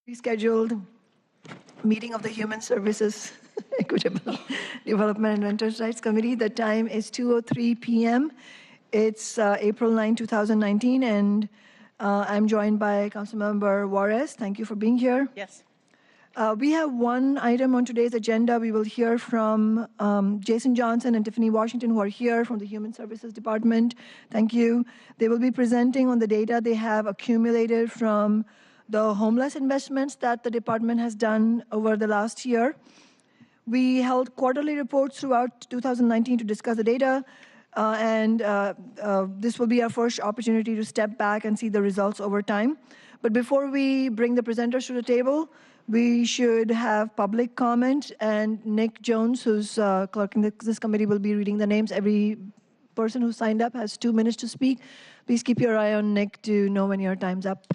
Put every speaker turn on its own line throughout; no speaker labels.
Rescheduled meeting of the Human Services Equitable Development and Renters' Rights Committee. The time is 2:03 p.m. It's April 9, 2019, and I'm joined by Councilmember Juarez. Thank you for being here.
Yes.
We have one item on today's agenda. We will hear from Jason Johnson and Tiffany Washington, who are here from the Human Services Department. Thank you. They will be presenting on the data they have accumulated from the homeless investments that the department has done over the last year. We held quarterly reports throughout 2019 to discuss the data, and this will be our first opportunity to step back and see the results over time. But before we bring the presenters to the table, we should have public comment, and Nick Jones, who's clerking this committee, will be reading the names. Every person who signed up has 2 minutes to speak. Please keep your eye on Nick to know when your time's up.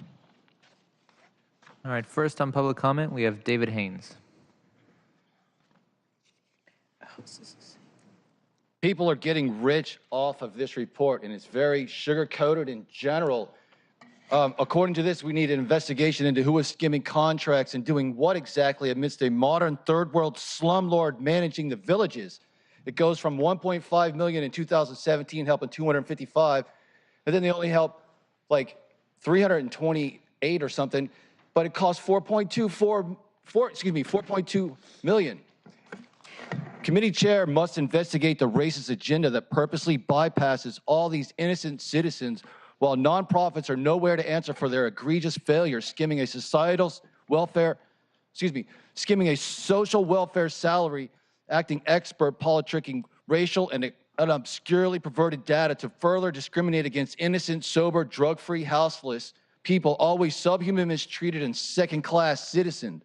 All right, first on public comment, we have David Haynes.
People are getting rich off of this report, and it's very sugar-coated in general. According to this, we need an investigation into who is skimming contracts and doing what exactly amidst a modern third-world slumlord managing the villages. It goes from 1.5 million in 2017, helping 255, and then they only help like 328 or something, but it costs 4.2 million. Committee chair must investigate the racist agenda that purposely bypasses all these innocent citizens while nonprofits are nowhere to answer for their egregious failures, skimming a social welfare salary, acting expert, politicking racial and obscurely perverted data to further discriminate against innocent, sober, drug-free, houseless people, always subhuman, mistreated, and second-class citizens.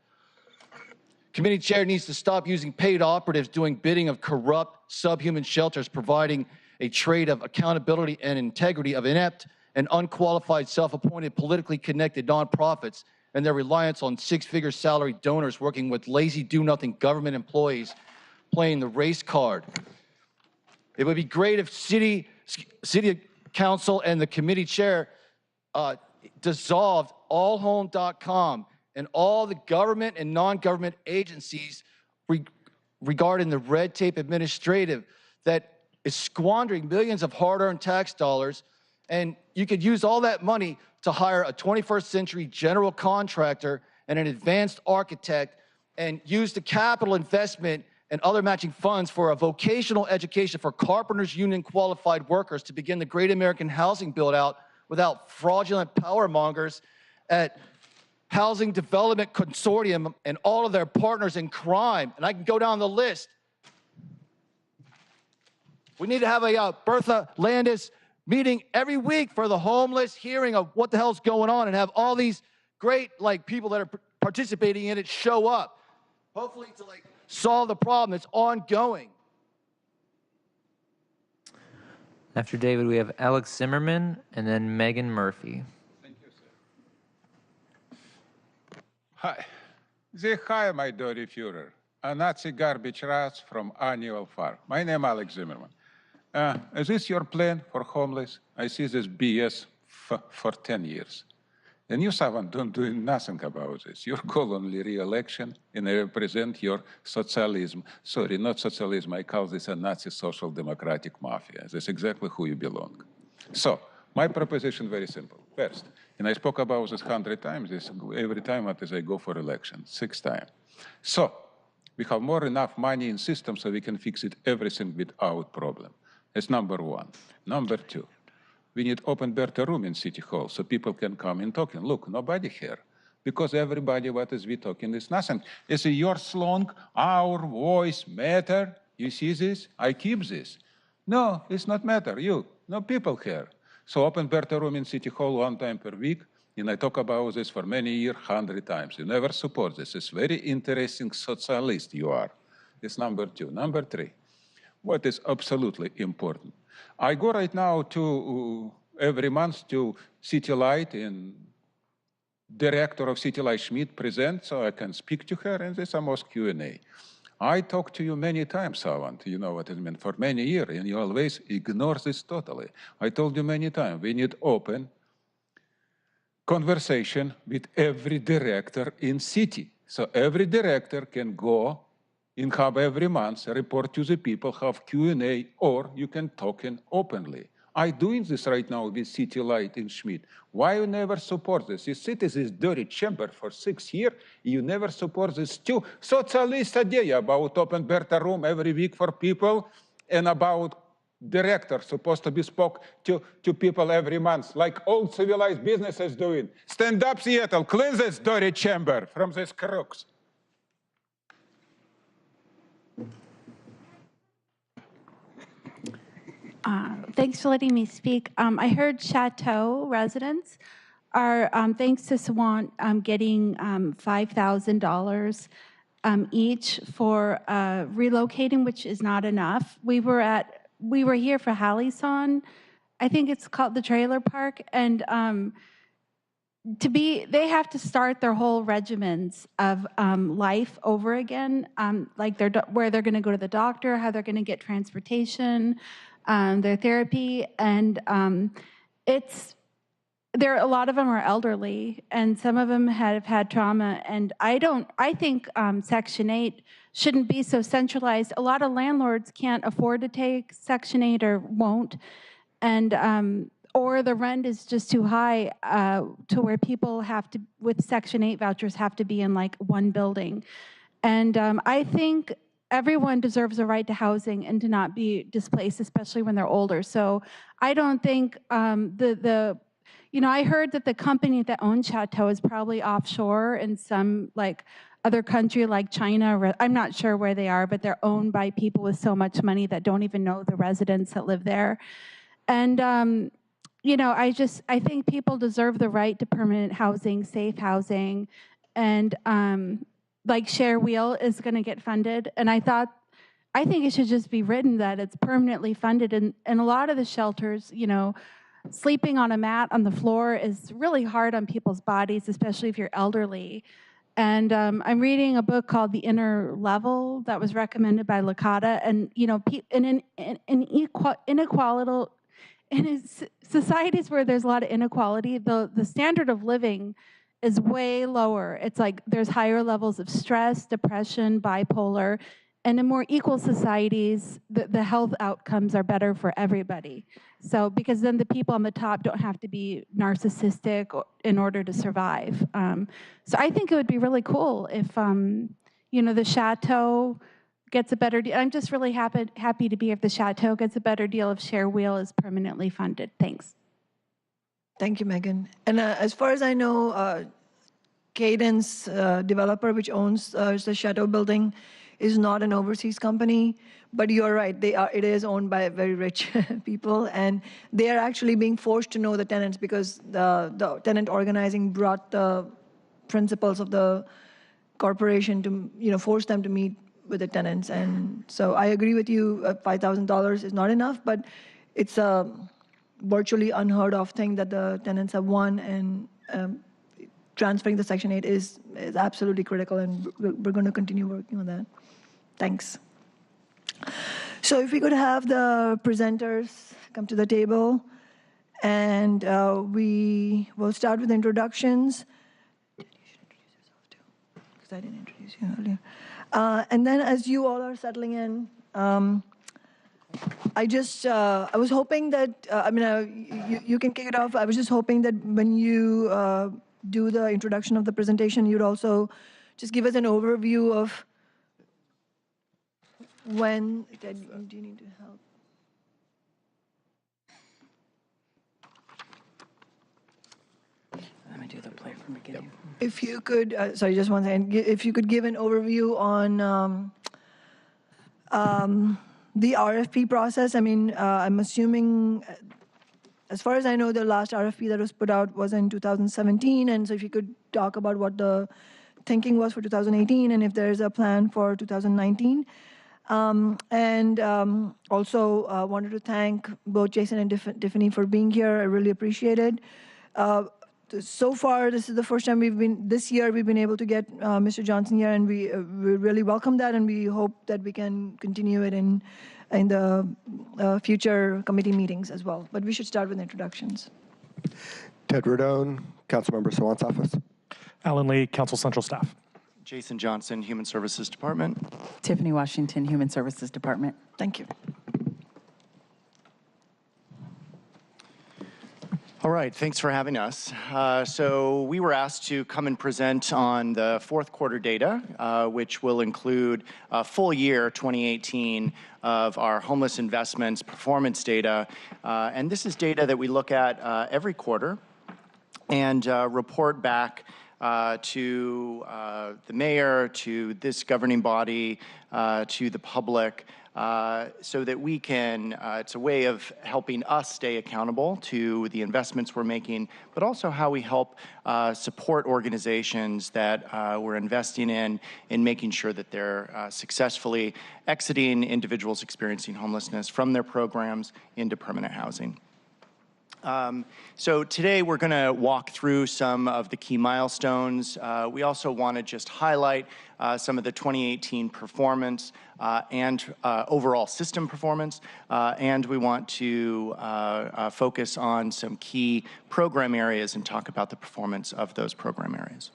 Committee chair needs to stop using paid operatives doing bidding of corrupt, subhuman shelters, providing a trade of accountability and integrity of inept and unqualified, self-appointed, politically connected nonprofits and their reliance on six-figure salary donors working with lazy, do-nothing government employees playing the race card. It would be great if city council and the committee chair dissolved allhome.com and all the government and non-government agencies regarding the red tape administrative that is squandering millions of hard-earned tax dollars, and you could use all that money to hire a 21st century general contractor and an advanced architect and use the capital investment and other matching funds for a vocational education for carpenters union qualified workers to begin the great American housing build out without fraudulent power mongers at Housing Development Consortium and all of their partners in crime. And I can go down the list. We need to have a Bertha Landis meeting every week for the homeless, hearing of what the hell's going on, and have all these great people that are participating in it show up, hopefully to solve the problem that's ongoing.
After David, we have Alex Zimmerman and then Megan Murphy.
Thank you, sir. Hi. Say hi, my dirty Führer. A Nazi garbage rats from Annual Farm. My name is Alex Zimmerman. Is this your plan for homeless? I see this BS for 10 years. And you haven't done doing nothing about this. Your goal only re-election, and I represent your socialism. Sorry, not socialism. I call this a Nazi social democratic mafia. That's exactly who you belong. So, my proposition very simple. First, and I spoke about this 100 times, this every time as I go for election, 6 times. So, we have more enough money in system so we can fix it everything without problem. That's number one. Number two. We need open better room in City Hall so people can come and talk. And look, nobody here. Because everybody what is we talking is nothing. Is your song, our voice matter? You see this? I keep this. No, it's not matter. You, no people here. So open better room in City Hall 1 time per week. And I talk about this for many years, 100 times. You never support this. It's very interesting socialist you are. It's number two. Number three, what is absolutely important. I go right now to every month to City Light, and director of City Light Schmidt presents, so I can speak to her, and there's almost Q&A. I talked to you many times, Savant, you know what I mean, for many years, and you always ignore this totally. I told you many times, we need open conversation with every director in city. So every director can go in hub every month, report to the people, have Q&A, or you can talk in openly. I'm doing this right now with City Light in Schmidt. Why you never support this? You sit in this dirty chamber for 6 years, you never support this too. Socialist idea about open Berta room every week for people and about director supposed to be spoke to people every month, like all civilized businesses doing. Stand up, Seattle, clean this dirty chamber from these crooks.
Thanks for letting me speak. I heard Chateau residents are, thanks to Sawant, getting $5,000 each for relocating, which is not enough. We were here for Hallison. I think it's called the trailer park, and they have to start their whole regimens of life over again, like where they're going to go to the doctor, how they're going to get transportation, their therapy, and a lot of them are elderly, and some of them have had trauma. And I think Section 8 shouldn't be so centralized. A lot of landlords can't afford to take Section 8 or won't, and or the rent is just too high to where people with Section 8 vouchers have to be in like one building. And I think everyone deserves a right to housing and to not be displaced, especially when they're older. So I don't think I heard that the company that owns Chateau is probably offshore in some like other country like China, or I'm not sure where they are, but they're owned by people with so much money that don't even know the residents that live there. And I think people deserve the right to permanent housing, safe housing, and like Share Wheel is going to get funded. And I think it should just be written that it's permanently funded. And a lot of the shelters, sleeping on a mat on the floor is really hard on people's bodies, especially if you're elderly. And I'm reading a book called The Inner Level that was recommended by Lakata. And, in societies where there's a lot of inequality, the standard of living is way lower. It's like there's higher levels of stress, depression, bipolar, and in more equal societies, the health outcomes are better for everybody. So because then the people on the top don't have to be narcissistic in order to survive. So I think it would be really cool if the Chateau gets a better deal. I'm just really happy to be if the Chateau gets a better deal if Share Wheel is permanently funded. Thanks.
Thank you, Megan. And as far as I know, Cadence developer, which owns the Chateau building, is not an overseas company. But you're right, it is owned by very rich people, and they are actually being forced to know the tenants because the tenant organizing brought the principals of the corporation to force them to meet with the tenants. And so I agree with you, $5,000 is not enough, but it's a virtually unheard of thing that the tenants have won, and transferring the Section 8 is absolutely critical, and we're going to continue working on that. Thanks. So if we could have the presenters come to the table, and we will start with introductions. You should introduce yourself too, because I didn't introduce you earlier. And then as you all are settling in, I was hoping that, you can kick it off. I was just hoping that when you do the introduction of the presentation, you'd also just give us an overview of when, do you need to help?
Let me do the play from the beginning.
If you could, sorry, just one second. If you could give an overview on the RFP process. I'm assuming, as far as I know, the last RFP that was put out was in 2017. And so if you could talk about what the thinking was for 2018 and if there's a plan for 2019. Also wanted to thank both Jason and Tiffany for being here. I really appreciate it. So far, this is the first time this year we've been able to get Mr. Johnson here, and we really welcome that, and we hope that we can continue it in the future committee meetings as well. But we should start with introductions.
Ted Rodone, Councilmember Sawant's office.
Alan Lee, Council Central Staff.
Jason Johnson, Human Services Department.
Tiffany Washington, Human Services Department.
Thank you.
All right, thanks for having us. So we were asked to come and present on the fourth quarter data, which will include full year 2018 of our homeless investments performance data. And this is data that we look at every quarter and report back to the mayor, to this governing body, to the public, so that we can, it's a way of helping us stay accountable to the investments we're making, but also how we help support organizations that we're investing in making sure that they're successfully exiting individuals experiencing homelessness from their programs into permanent housing. So today we're going to walk through some of the key milestones. We also want to just highlight some of the 2018 performance and overall system performance, and we want to focus on some key program areas and talk about the performance of those program areas.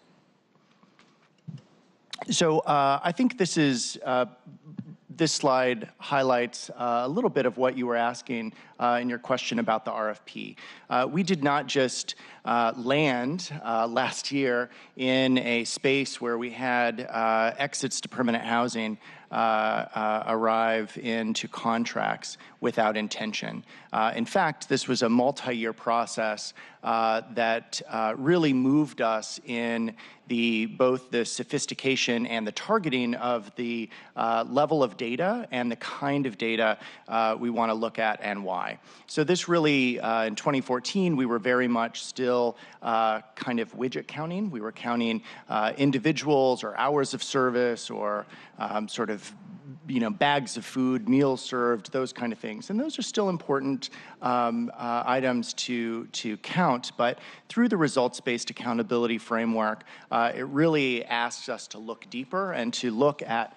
So I think this is this slide highlights a little bit of what you were asking in your question about the RFP. We did not just land last year in a space where we had exits to permanent housing arrive into contracts without intention. In fact, this was a multi-year process that really moved us in both the sophistication and the targeting of the level of data and the kind of data we want to look at and why. So this really, in 2014, we were very much still kind of widget counting. We were counting individuals or hours of service or sort of bags of food, meals served, those kind of things. And those are still important items to count. But through the results-based accountability framework, it really asks us to look deeper and to look at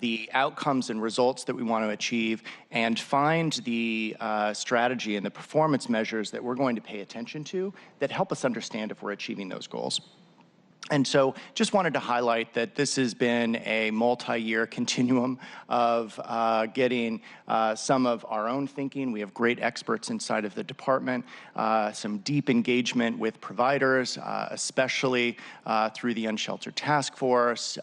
the outcomes and results that we want to achieve and find the strategy and the performance measures that we're going to pay attention to that help us understand if we're achieving those goals. And so just wanted to highlight that this has been a multi-year continuum of getting some of our own thinking. We have great experts inside of the department, some deep engagement with providers, especially through the Unsheltered Task Force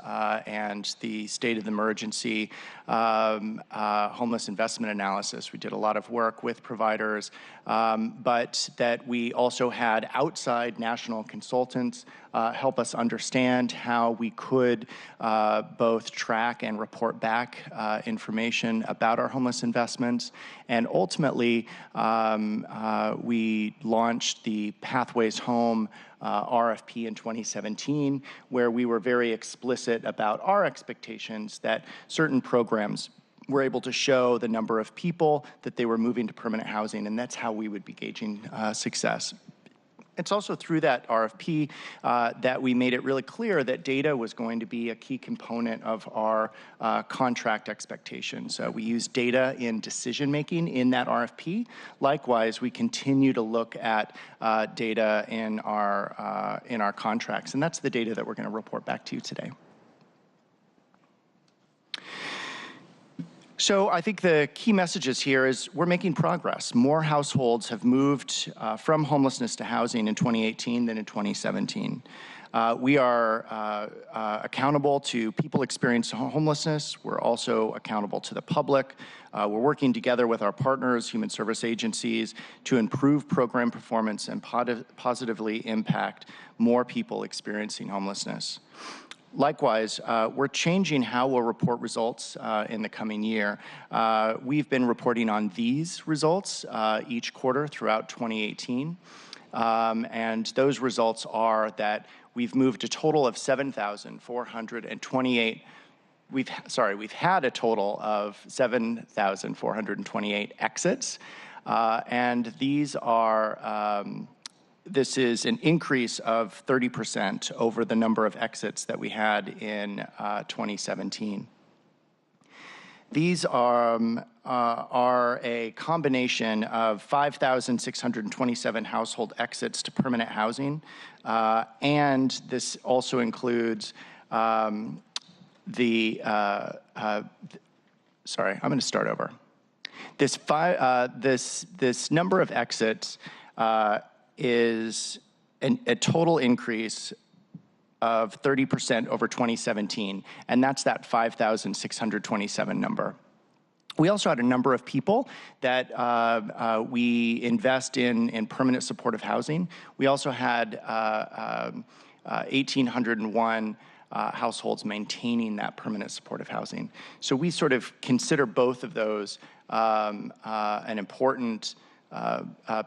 and the State of the Emergency Homeless Investment Analysis. We did a lot of work with providers, but that we also had outside national consultants help us understand how we could both track and report back information about our homeless investments. And ultimately, we launched the Pathways Home RFP in 2017, where we were very explicit about our expectations that certain programs were able to show the number of people that they were moving to permanent housing, and that's how we would be gauging success. It's also through that RFP that we made it really clear that data was going to be a key component of our contract expectations. We use data in decision-making in that RFP. Likewise, we continue to look at data in our contracts, and that's the data that we're going to report back to you today. So I think the key messages here is we're making progress. More households have moved from homelessness to housing in 2018 than in 2017. We are accountable to people experiencing homelessness. We're also accountable to the public. We're working together with our partners, human service agencies, to improve program performance and positively impact more people experiencing homelessness. Likewise, we're changing how we'll report results in the coming year. We've been reporting on these results each quarter throughout 2018. And those results are that we've moved a total of 7,428. We've had a total of 7,428 exits. And these are this is an increase of 30% over the number of exits that we had in 2017. These are a combination of 5,627 household exits to permanent housing, and this also includes sorry, I'm going to start over. This number of exits is a total increase of 30% over 2017, and that's that 5,627 number. We also had a number of people that we invest in permanent supportive housing. We also had 1,801 households maintaining that permanent supportive housing. So we sort of consider both of those an important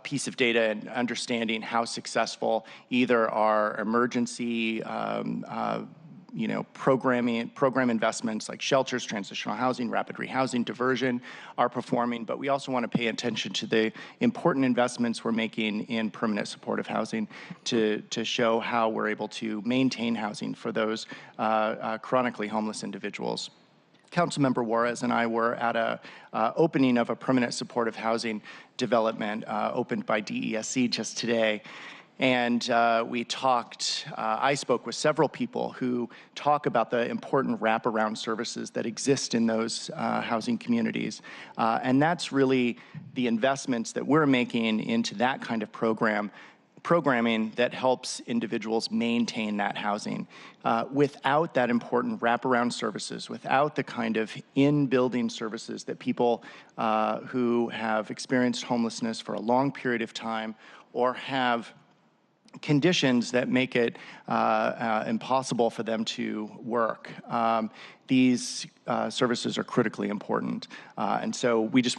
piece of data and understanding how successful either our emergency program investments like shelters, transitional housing, rapid rehousing, diversion are performing, but we also want to pay attention to the important investments we're making in permanent supportive housing to show how we're able to maintain housing for those chronically homeless individuals. Councilmember Juarez and I were at a opening of a permanent supportive housing development opened by DESC just today. And we talked, I spoke with several people who talk about the important wraparound services that exist in those housing communities. And that's really the investments that we're making into that kind of programming that helps individuals maintain that housing. Without that important wraparound services, without the kind of in-building services that people who have experienced homelessness for a long period of time or have conditions that make it impossible for them to work. These services are critically important. And so we just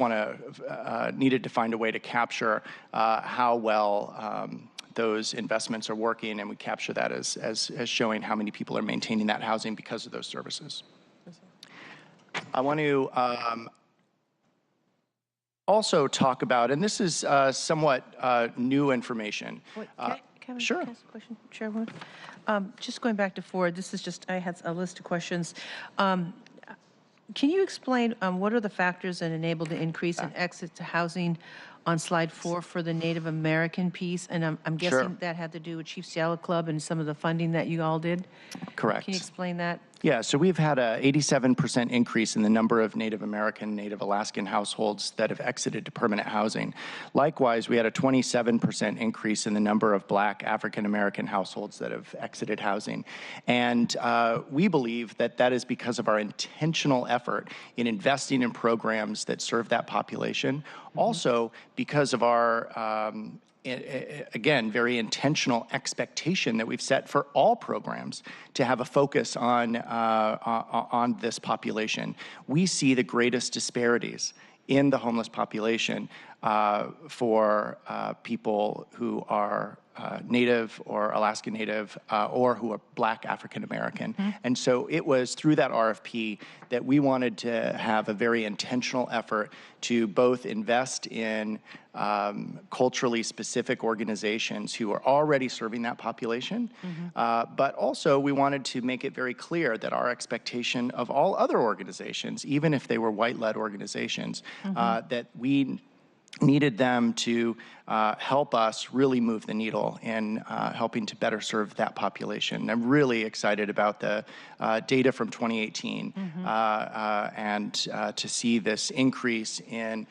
needed to find a way to capture how well those investments are working, and we capture that as showing how many people are maintaining that housing because of those services. I want to also talk about, and this is somewhat new information. Sure.
Can I ask a question, Chairwoman? Just going back to Ford, this is just, I had a list of questions. Can you explain what are the factors that enable the increase in exit to housing on slide 4 for the Native American piece? And I'm guessing that had to do with Chief Seattle Club and some of the funding that you all did?
Correct.
Can you explain that?
Yeah, so we've had an 87% increase in the number of Native American, Native Alaskan households that have exited to permanent housing. Likewise, we had a 27% increase in the number of Black African American households that have exited housing. And we believe that that is because of our intentional effort in investing in programs that serve that population. Also, because of our again, very intentional expectation that we've set for all programs to have a focus on this population. We see the greatest disparities in the homeless population for people who are Native or Alaska Native or who are Black African American. And so it was through that RFP that we wanted to have a very intentional effort to both invest in culturally specific organizations who are already serving that population, but also we wanted to make it very clear that our expectation of all other organizations, even if they were white-led organizations, that we needed them to help us really move the needle in helping to better serve that population. I'm really excited about the data from 2018 and to see this increase in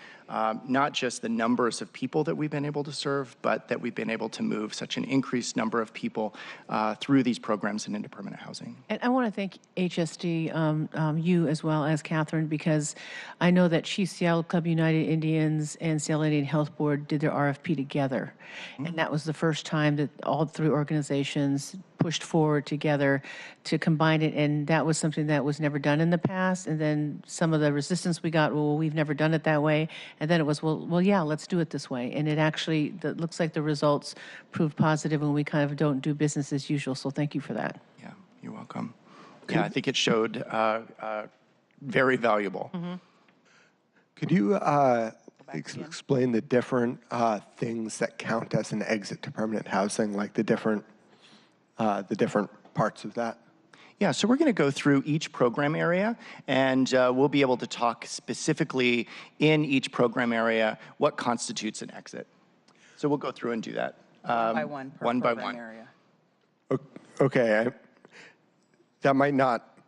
not just the numbers of people that we've been able to serve, but that we've been able to move such an increased number of people through these programs and into permanent housing.
And I want to thank HSD, you as well as Catherine, because I know that Chief Seattle Club United Indians and Seattle Indian Health Board did their RFP together. And that was the first time that all three organizations pushed forward together to combine it, and that was something that was never done in the past. And then some of the resistance we got, well, we've never done it that way. And then it was, well, yeah, let's do it this way. And it actually looks like the results proved positive, and we kind of don't do business as usual. So thank you for that.
Yeah, you're welcome. Yeah, I think it showed very valuable.
Could you explain the different things that count as an exit to permanent housing, like the different parts of that?
Yeah, so we're going to go through each program area, and we'll be able to talk specifically in each program area what constitutes an exit. So we'll go through and do that.
One by one per
one by
program
one.
area.
Okay, that might not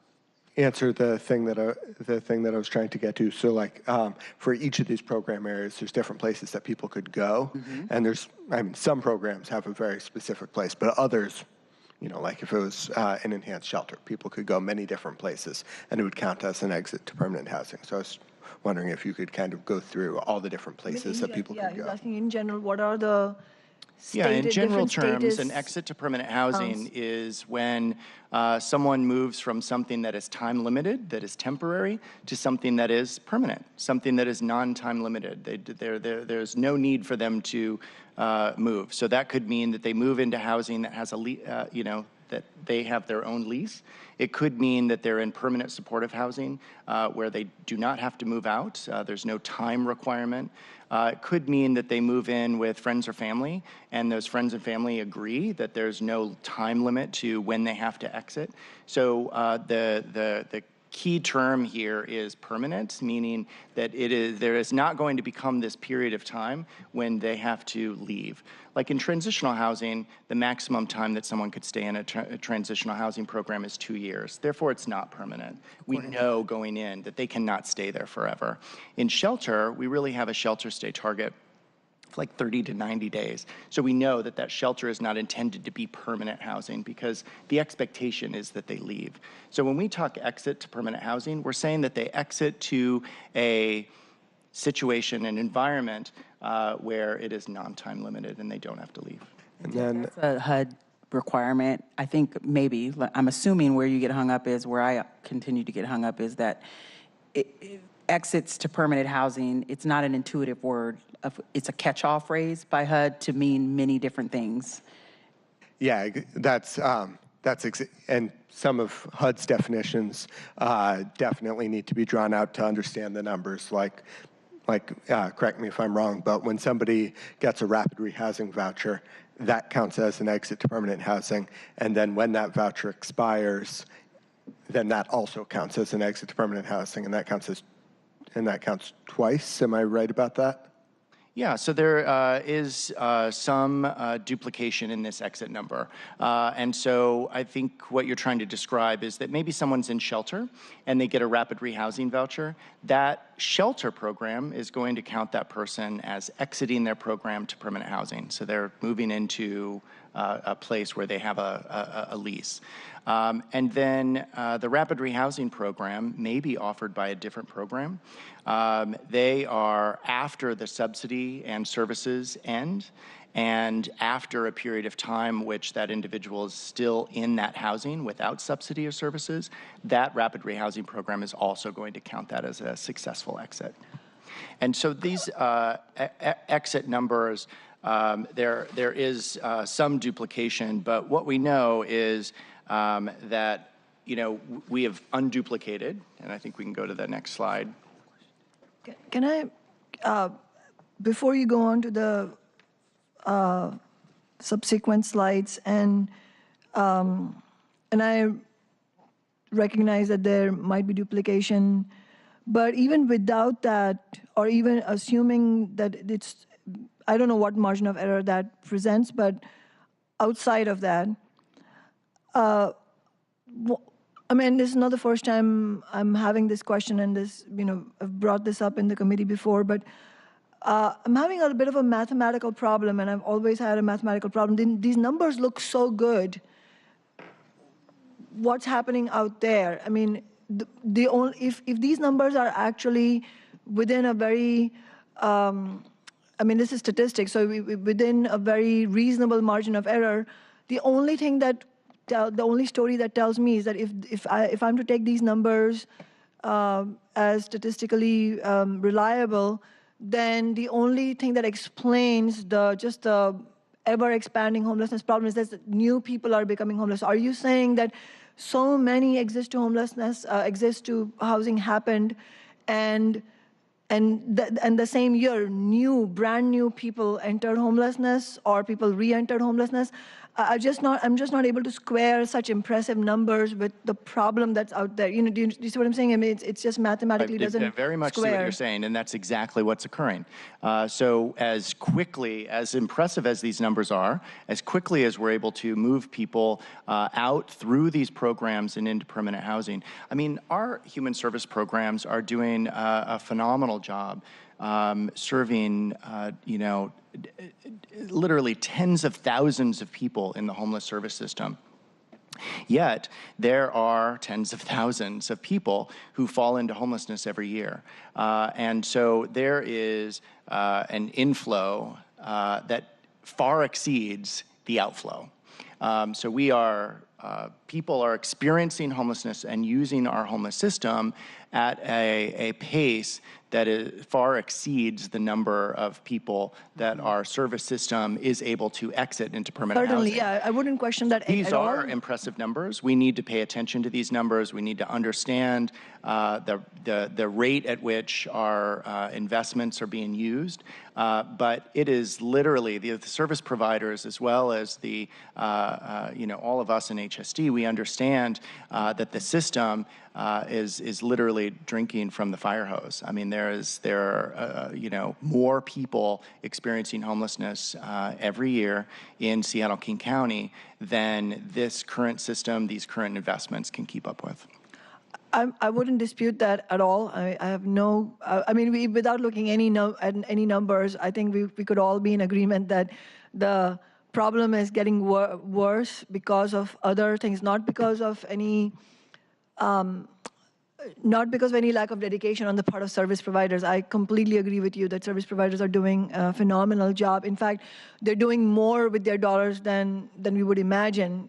answer the thing that I was trying to get to. So, like, for each of these program areas, there's different places that people could go, and some programs have a very specific place, but others, like if it was an enhanced shelter, people could go many different places, and it would count as an exit to permanent housing. So I was wondering if you could kind of go through all the different places that people could
he's
go.
asking in general, what are the
Yeah, in general
different
terms,
status
an exit to permanent housing is when someone moves from something that is time limited, that is temporary, to something that is permanent, something that is non-time limited. There's no need for them to move. So that could mean that they move into housing that has that they have their own lease. It could mean that they're in permanent supportive housing where they do not have to move out. There's no time requirement. It could mean that they move in with friends or family, and those friends and family agree that there's no time limit to when they have to exit. So the key term here is permanent, meaning that there is not going to become this period of time when they have to leave. Like in transitional housing, the maximum time that someone could stay in a transitional housing program is 2 years. Therefore, it's not permanent. We know going in that they cannot stay there forever. In shelter, we really have a shelter stay target of like 30 to 90 days. So we know that that shelter is not intended to be permanent housing because the expectation is that they leave. So when we talk exit to permanent housing, we're saying that they exit to a situation, an environment where it is non-time limited and they don't have to leave.
And then
That's a HUD requirement. I think maybe, I'm assuming where you get hung up is, where I continue to get hung up is that exits to permanent housing, it's not an intuitive word. It's a catch-all phrase by HUD to mean many different things.
Yeah, and some of HUD's definitions definitely need to be drawn out to understand the numbers. Like, correct me if I'm wrong, but when somebody gets a rapid rehousing voucher, that counts as an exit to permanent housing. And then when that voucher expires, then that also counts as an exit to permanent housing, and that counts twice. Am I right about that?
Yeah, so there is some duplication in this exit number. And so I think what you're trying to describe is that maybe someone's in shelter and they get a rapid rehousing voucher. That shelter program is going to count that person as exiting their program to permanent housing. So they're moving into a place where they have a lease. And then the rapid rehousing program may be offered by a different program. They are after the subsidy and services end, and after a period of time which that individual is still in that housing without subsidy or services, that rapid rehousing program is also going to count that as a successful exit. And so these exit numbers, there is some duplication, but what we know is that we have unduplicated, and I think we can go to the next slide.
Can I, before you go on to the subsequent slides, and I recognize that there might be duplication, but even without that, or even assuming that it's, I don't know what margin of error that presents, but outside of that, I mean, this is not the first time I'm having this question, and this, I've brought this up in the committee before, but I'm having a bit of a mathematical problem, and I've always had a mathematical problem. These numbers look so good. What's happening out there? I mean, if these numbers are actually within a very, I mean, this is statistics, so within a very reasonable margin of error, the only story that tells me is that if I'm to take these numbers as statistically reliable, then the only thing that explains just the ever-expanding homelessness problem is that new people are becoming homeless. Are you saying that so many exist to homelessness, exist to housing happened, and and the same year, brand new people entered homelessness or people re-entered homelessness. I'm just not able to square such impressive numbers with the problem that's out there. Do you see what I'm saying? I mean, it's just mathematically
I
doesn't
very much see what
square.
you're saying, and that's exactly what's occurring. So as quickly, as impressive as these numbers are, as quickly as we're able to move people out through these programs and into permanent housing, I mean, our human service programs are doing a phenomenal job serving, literally tens of thousands of people in the homeless service system. Yet, there are tens of thousands of people who fall into homelessness every year. And so there is an inflow that far exceeds the outflow. So people are experiencing homelessness and using our homeless system at a pace that far exceeds the number of people that our service system is able to exit into permanent
Certainly,
housing.
yeah, I wouldn't question that
These
at all.
are impressive numbers. We need to pay attention to these numbers. We need to understand the rate at which our investments are being used. But it is literally the service providers, as well as all of us in HSD. We understand that the system is literally drinking from the fire hose. I mean, there are more people experiencing homelessness every year in Seattle King County than this current system, these current investments can keep up with.
I wouldn't dispute that at all. I have no. I mean, without looking at any numbers, I think we could all be in agreement that the problem is getting worse because of other things, not because of any lack of dedication on the part of service providers. I completely agree with you that service providers are doing a phenomenal job. In fact, they're doing more with their dollars than we would imagine,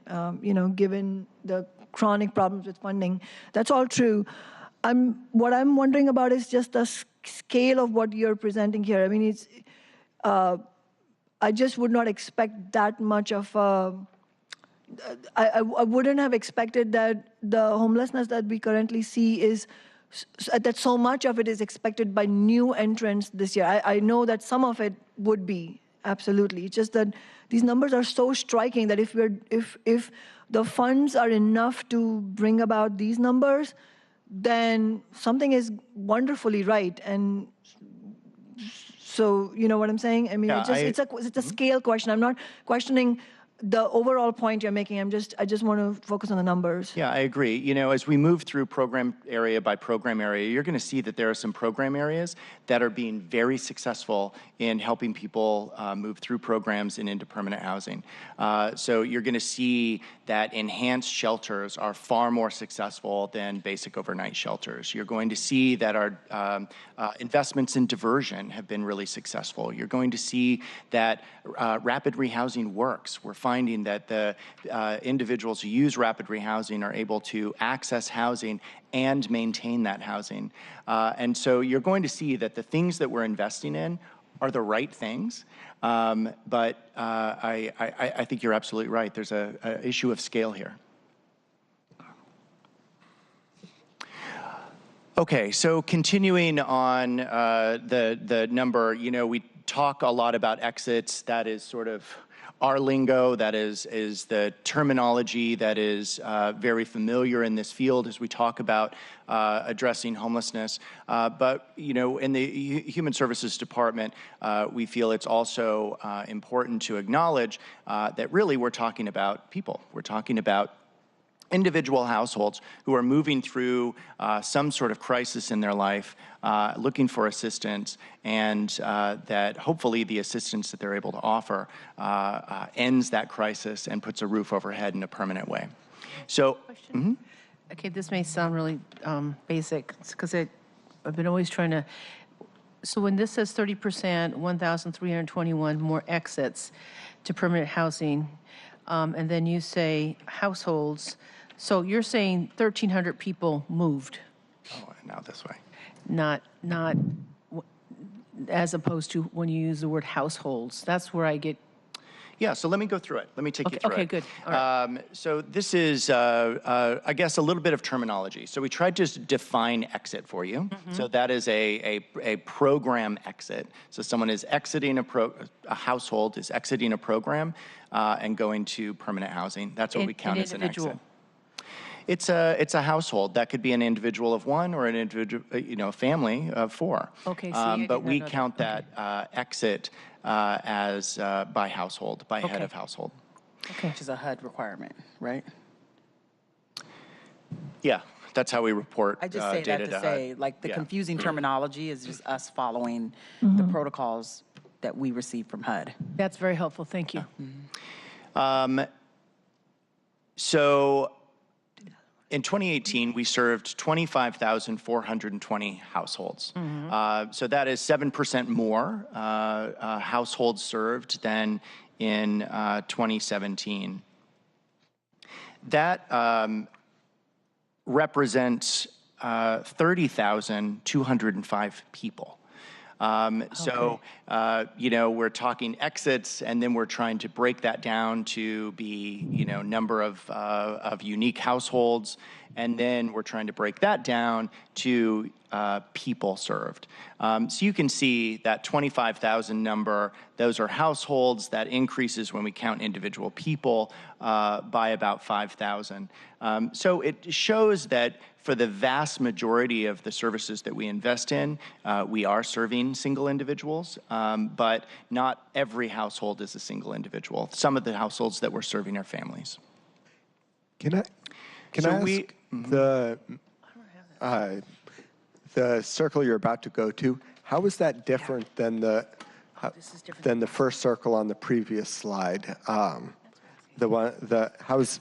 given the chronic problems with funding. That's all true. What I'm wondering about is just the scale of what you're presenting here. I mean, I just would not expect that much of I wouldn't have expected that the homelessness that we currently see that so much of it is expected by new entrants this year. I know that some of it would be, absolutely. It's just that these numbers are so striking that if the funds are enough to bring about these numbers, then something is wonderfully right. And so, you know what I'm saying? I mean,
Yeah,
it's a scale question. I'm not questioning the overall point you're making. I just want to focus on the numbers.
Yeah, I agree. As we move through program area by program area, you're going to see that there are some program areas that are being very successful in helping people move through programs and into permanent housing. So you're going to see that enhanced shelters are far more successful than basic overnight shelters. You're going to see that our investments in diversion have been really successful. You're going to see that rapid rehousing works. We're finding that the individuals who use rapid rehousing are able to access housing and maintain that housing. And so you're going to see that the things that we're investing in are the right things. But I think you're absolutely right. There's an issue of scale here. Okay, so continuing on the number, we talk a lot about exits. That is sort of our lingo. That is the terminology that is very familiar in this field as we talk about addressing homelessness. But, in the Human Services Department, we feel it's also important to acknowledge that really we're talking about people. We're talking about individual households who are moving through some sort of crisis in their life, looking for assistance, and that hopefully the assistance that they're able to offer ends that crisis and puts a roof overhead in a permanent way. So,
Okay, this may sound really basic, because I've been always trying to, so when this says 30%, 1,321 more exits to permanent housing, and then you say households, so you're saying 1,300 people moved?
Oh, now this way.
Not as opposed to when you use the word households. That's where I get.
Yeah, so let me go through it. Let me take you through
Okay,
it.
good. All right.
So this is, I guess, a little bit of terminology. So we tried to define exit for you. So that is a program exit. So someone is exiting a household is exiting a program and going to permanent housing. That's what we count as an exit. It's a household. That could be an individual of one or an individual, a family of four.
Okay, see,
but we count that exit as by household, by head of household.
Okay. Which is a HUD requirement, right?
Yeah, that's how we report
I just say
data
that to
HUD.
say, like, the
Yeah.
confusing terminology is just us following the protocols that we receive from HUD.
That's very helpful. Thank you.
So in 2018, we served 25,420 households. So that is 7% more households served than in 2017. That represents 30,205 people. So, we're talking exits, and then we're trying to break that down to be, number of unique households, and then we're trying to break that down to people served. So you can see that 25,000 number, those are households. That increases when we count individual people by about 5,000. So it shows that for the vast majority of the services that we invest in, we are serving single individuals, but not every household is a single individual. Some of the households that we're serving are families.
Can I ask the circle you're about to go to, how is that different than the first circle on the previous slide? How's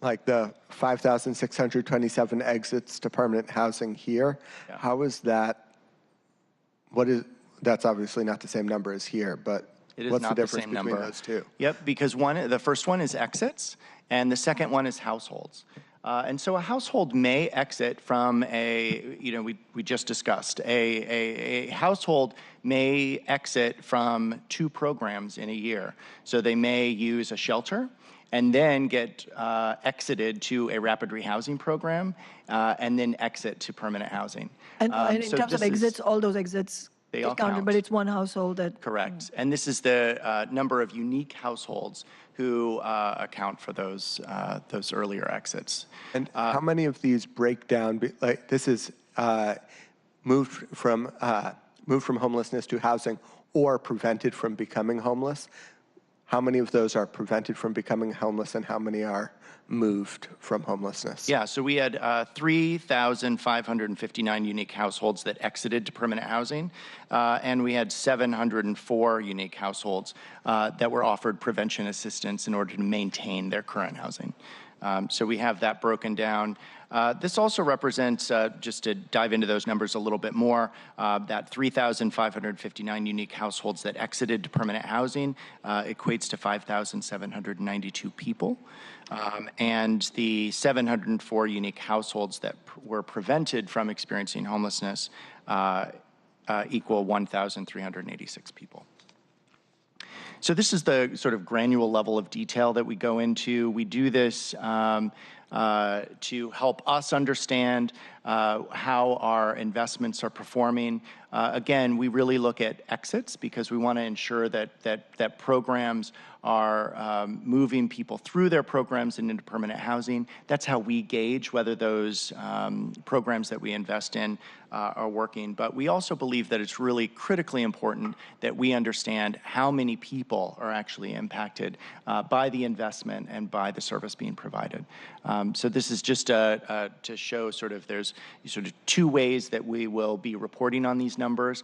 like the 5,627 exits to permanent housing here?
Yeah.
How is that? That's obviously not the same number as here, but
It is
what's
not
the difference
same
between
number.
those two?
Yep, because the first one is exits, and the second one is households. And so a household may exit from we just discussed, a household may exit from 2 programs in a year. So they may use a shelter and then get exited to a rapid rehousing program and then exit to permanent housing.
And in
so
terms of
this is-
exits, all those exits
They
get
all
counted,
count.
but it's one household that.
Correct. And this is the number of unique households who account for those earlier exits.
And how many of these break down? This is moved from homelessness to housing or prevented from becoming homeless. How many of those are prevented from becoming homeless, and how many are moved from homelessness?
Yeah, so we had 3,559 unique households that exited to permanent housing, and we had 704 unique households that were offered prevention assistance in order to maintain their current housing. So we have that broken down. This also represents, just to dive into those numbers a little bit more, that 3,559 unique households that exited to permanent housing equates to 5,792 people. And the 704 unique households that were prevented from experiencing homelessness equal 1,386 people. So this is the sort of granular level of detail that we go into. We do this to help us understand how our investments are performing. Again, we really look at exits because we want to ensure that programs are moving people through their programs and into permanent housing. That's how we gauge whether those programs that we invest in are working. But we also believe that it's really critically important that we understand how many people are actually impacted by the investment and by the service being provided. So this is just to show there's sort of 2 ways that we will be reporting on these numbers,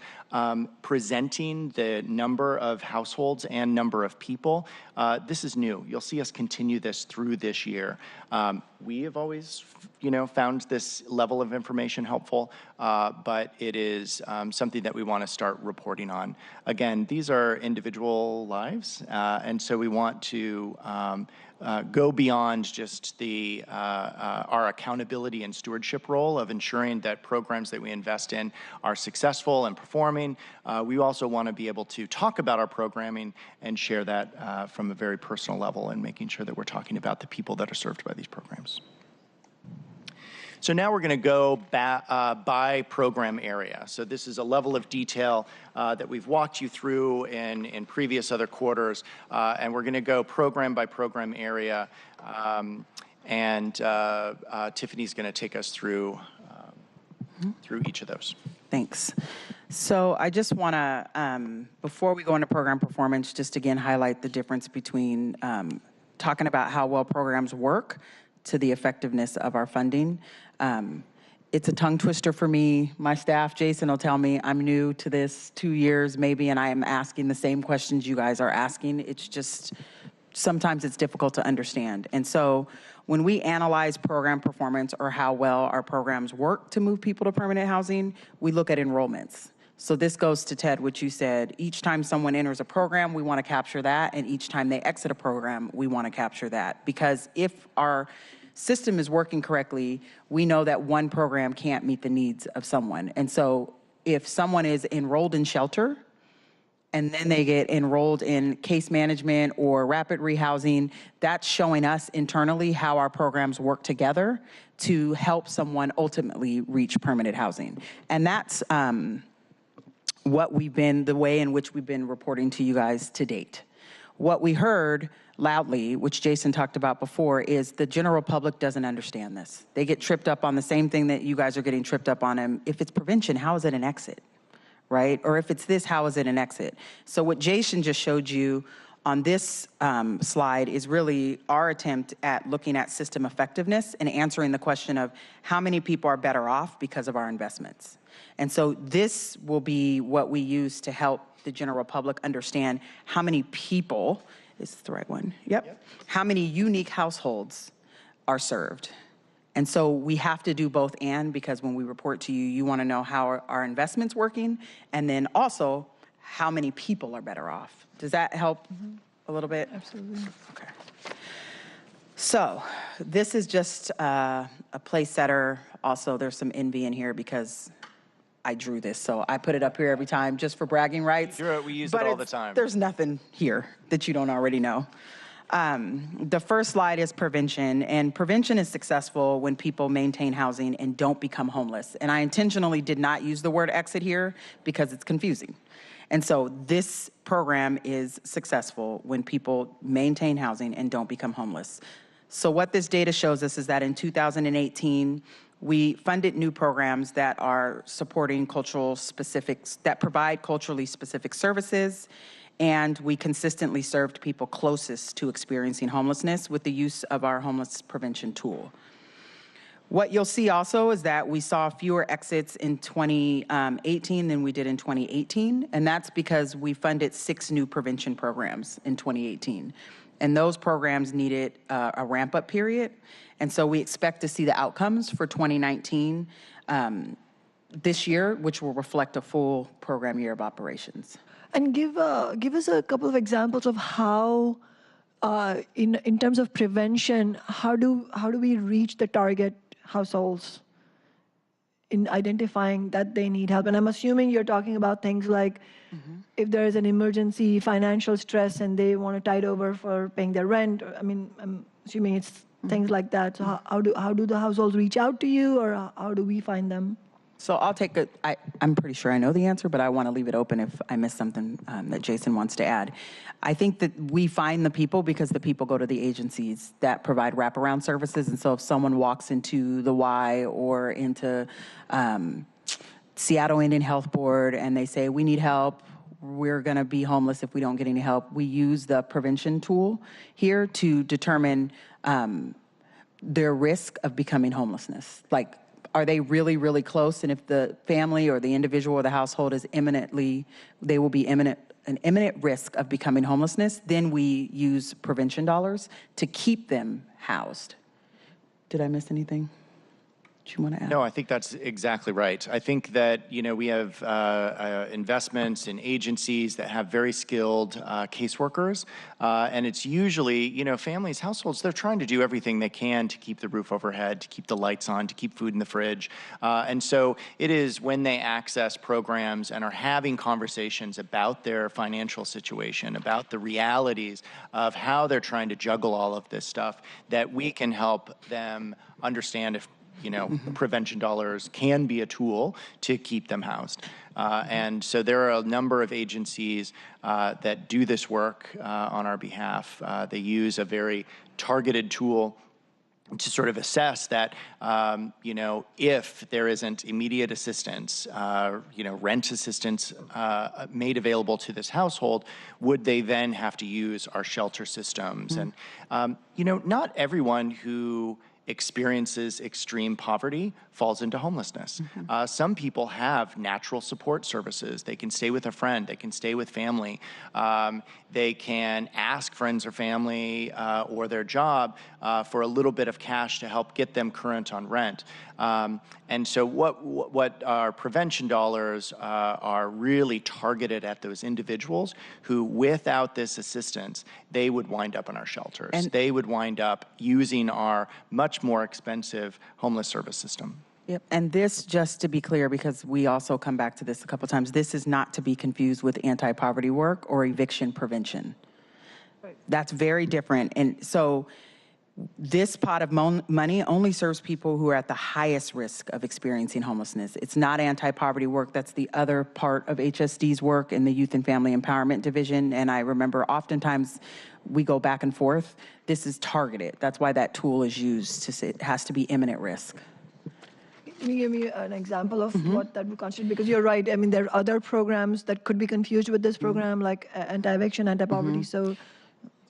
presenting the number of households and number of people. This is new. You'll see us continue this through this year. We have always, found this level of information helpful, but it is something that we want to start reporting on. Again, these are individual lives, and so we want to go beyond just the our accountability and stewardship role of ensuring that programs that we invest in are successful and performing. We also want to be able to talk about our programming and share that from a very personal level, and making sure that we're talking about the people that are served by these programs. So now we're going to go by program area. So this is a level of detail that we've walked you through in previous other quarters, and we're going to go program by program area, and Tiffany's going to take us through each of those.
Thanks. So I just want to, before we go into program performance, just again highlight the difference between talking about how well programs work to the effectiveness of our funding. It's a tongue twister for me. My staff, Jason, will tell me I'm new to this 2 years maybe, and I am asking the same questions you guys are asking. It's just, sometimes it's difficult to understand. And so when we analyze program performance or how well our programs work to move people to permanent housing, we look at enrollments. So this goes to Ted, which you said, each time someone enters a program, we want to capture that, and each time they exit a program, we want to capture that. Because if our system is working correctly, we know that one program can't meet the needs of someone. And so if someone is enrolled in shelter, and then they get enrolled in case management or rapid rehousing, that's showing us internally how our programs work together to help someone ultimately reach permanent housing. And that's the way in which we've been reporting to you guys to date. What we heard loudly, which Jason talked about before, is the general public doesn't understand this. They get tripped up on the same thing that you guys are getting tripped up on. And if it's prevention, how is it an exit, right? Or if it's this, how is it an exit? So what Jason just showed you on this slide is really our attempt at looking at system effectiveness and answering the question of how many people are better off because of our investments. And so this will be what we use to help the general public understand how many people, is this the right one? Yep. How many unique households are served. And so we have to do both and, because when we report to you, you want to know how our investment's working, and then also how many people are better off. Does that help a little bit?
Absolutely.
Okay. So this is just a place setter. Also, there's some envy in here because I drew this, so I put it up here every time just for bragging rights.
You drew it, we use it all the time.
There's nothing here that you don't already know. The first slide is prevention, and prevention is successful when people maintain housing and don't become homeless. And I intentionally did not use the word exit here because it's confusing. And so this program is successful when people maintain housing and don't become homeless. So what this data shows us is that in 2018, we funded new programs that are supporting cultural specifics, that provide culturally specific services, and we consistently served people closest to experiencing homelessness with the use of our homeless prevention tool. What you'll see also is that we saw fewer exits in 2018 than we did in 2018, and that's because we funded 6 new prevention programs in 2018. And those programs needed a ramp-up period. And so we expect to see the outcomes for 2019 this year, which will reflect a full program year of operations.
And give us a couple of examples of how, in terms of prevention, how do we reach the target households in identifying that they need help? And I'm assuming you're talking about things like if there is an emergency, financial stress, and they want to tide over for paying their rent. I mean, I'm assuming it's things like that. So how do the households reach out to you, or how do we find them?
So I'll take I'm pretty sure I know the answer, but I want to leave it open if I miss something that Jason wants to add. I think that we find the people because the people go to the agencies that provide wraparound services. And so if someone walks into the Y or into Seattle Indian Health Board and they say, we need help, we're going to be homeless if we don't get any help, we use the prevention tool here to determine their risk of becoming homelessness. Like, are they really, really close? And if the family or the individual or the household is they will be an imminent risk of becoming homelessness, then we use prevention dollars to keep them housed. Did I miss anything? Do you want to add?
No, I think that's exactly right. I think that, we have investments in agencies that have very skilled caseworkers, and it's usually, families, households, they're trying to do everything they can to keep the roof overhead, to keep the lights on, to keep food in the fridge. And so it is when they access programs and are having conversations about their financial situation, about the realities of how they're trying to juggle all of this stuff, that we can help them understand if prevention dollars can be a tool to keep them housed. And so there are a number of agencies that do this work on our behalf. They use a very targeted tool to sort of assess that, if there isn't immediate assistance, rent assistance made available to this household, would they then have to use our shelter systems? And, not everyone who experiences extreme poverty falls into homelessness. Some people have natural support services. They can stay with a friend. They can stay with family. They can ask friends or family or their job for a little bit of cash to help get them current on rent. And so what our prevention dollars are really targeted at those individuals who, without this assistance, they would wind up in our shelters. And they would wind up using our much more expensive homeless service system.
Yep. And this, just to be clear, because we also come back to this a couple times, this is not to be confused with anti-poverty work or eviction prevention. Right. That's very different. And so this pot of money only serves people who are at the highest risk of experiencing homelessness. It's not anti-poverty work. That's the other part of HSD's work in the Youth and Family Empowerment Division. And I remember oftentimes we go back and forth. This is targeted. That's why that tool is used. To say it has to be imminent risk.
Can you give me an example of what that would constitute? Because you're right. I mean, there are other programs that could be confused with this program, like anti-eviction, anti-poverty. So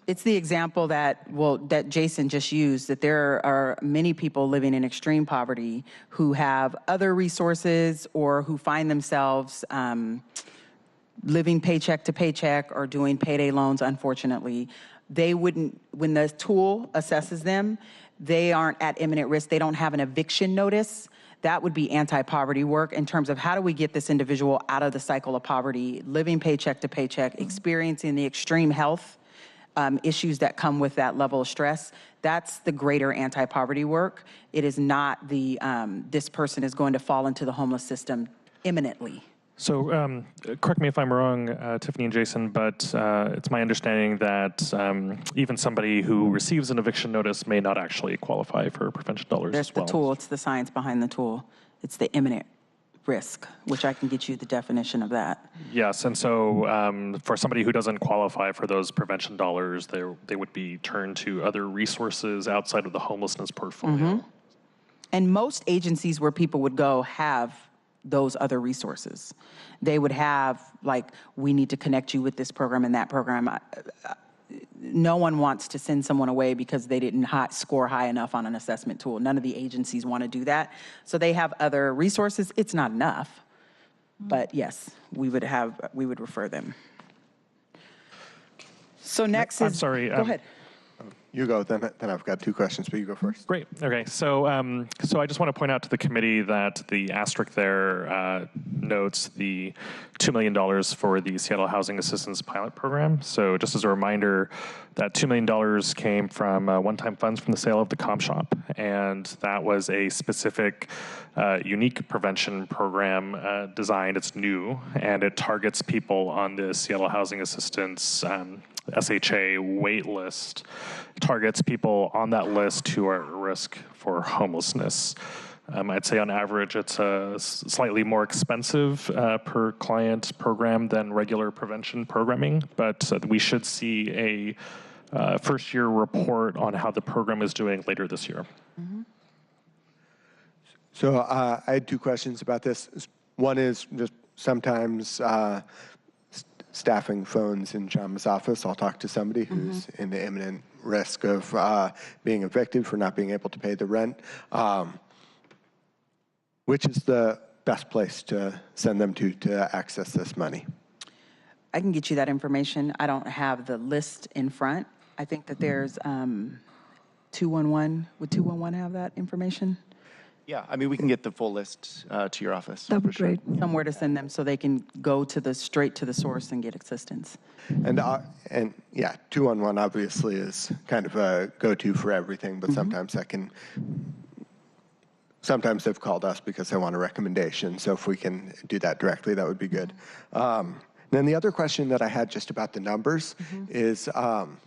it's the example that Jason just used, that there are many people living in extreme poverty who have other resources or who find themselves living paycheck to paycheck or doing payday loans, unfortunately. They wouldn't, when the tool assesses them, they aren't at imminent risk. They don't have an eviction notice. That would be anti-poverty work in terms of how do we get this individual out of the cycle of poverty, living paycheck to paycheck, experiencing the extreme health issues that come with that level of stress. That's the greater anti-poverty work. It is not the, this person is going to fall into the homeless system imminently.
So correct me if I'm wrong, Tiffany and Jason, but it's my understanding that even somebody who receives an eviction notice may not actually qualify for prevention dollars
There's
as well.
the tool. It's the science behind the tool. It's the imminent risk, which I can get you the definition of that.
Yes, and so for somebody who doesn't qualify for those prevention dollars, they would be turned to other resources outside of the homelessness portfolio.
And most agencies where people would go have those other resources. They would have, like, we need to connect you with this program and that program. No one wants to send someone away because they didn't score high enough on an assessment tool. None of the agencies want to do that. So they have other resources. It's not enough, but yes, we would refer them. So next
I'm
is,
sorry.
Go ahead.
You go, then I've got two questions, but you go first.
Great. Okay. So I just want to point out to the committee that the asterisk there notes the $2 million for the Seattle Housing Assistance Pilot Program. So just as a reminder, that $2 million came from one-time funds from the sale of the comp shop, and that was a specific, unique prevention program designed. It's new, and it targets people on the Seattle Housing Assistance SHA wait list, targets people on that list who are at risk for homelessness. I'd say on average it's a slightly more expensive per client program than regular prevention programming, but we should see a first year report on how the program is doing later this year.
So I had two questions about this. One is just sometimes staffing phones in Jama's office. I'll talk to somebody who's in the imminent risk of being evicted for not being able to pay the rent. Which is the best place to send them to access this money?
I can get you that information. I don't have the list in front. I think that there's 211. Would 211 have that information?
Yeah, I mean, we can get the full list to your office.
That would be
for sure.
great.
Somewhere to send them so they can go to the, straight to the source and get assistance.
And yeah, 211 obviously is kind of a go-to for everything, but sometimes that can, sometimes they've called us because they want a recommendation. So if we can do that directly, that would be good. Then the other question that I had just about the numbers is in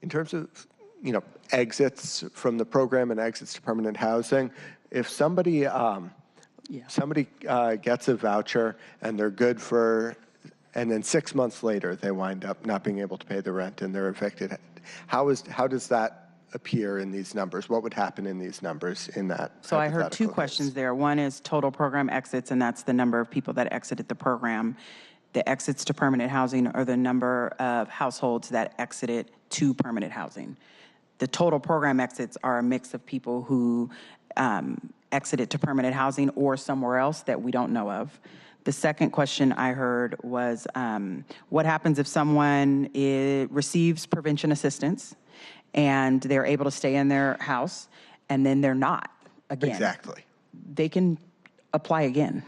terms of, exits from the program and exits to permanent housing, if somebody gets a voucher and they're good for, and then 6 months later they wind up not being able to pay the rent and they're evicted, how does that appear in these numbers? What would happen in these numbers in that?
So I heard two
hypothetical
questions
case?
there. One is total program exits, and that's the number of people that exited the program. The exits to permanent housing are the number of households that exited to permanent housing. The total program exits are a mix of people who exited to permanent housing or somewhere else that we don't know of. The second question I heard was, what happens if someone receives prevention assistance and they're able to stay in their house and then they're not again?
Exactly.
They can apply again.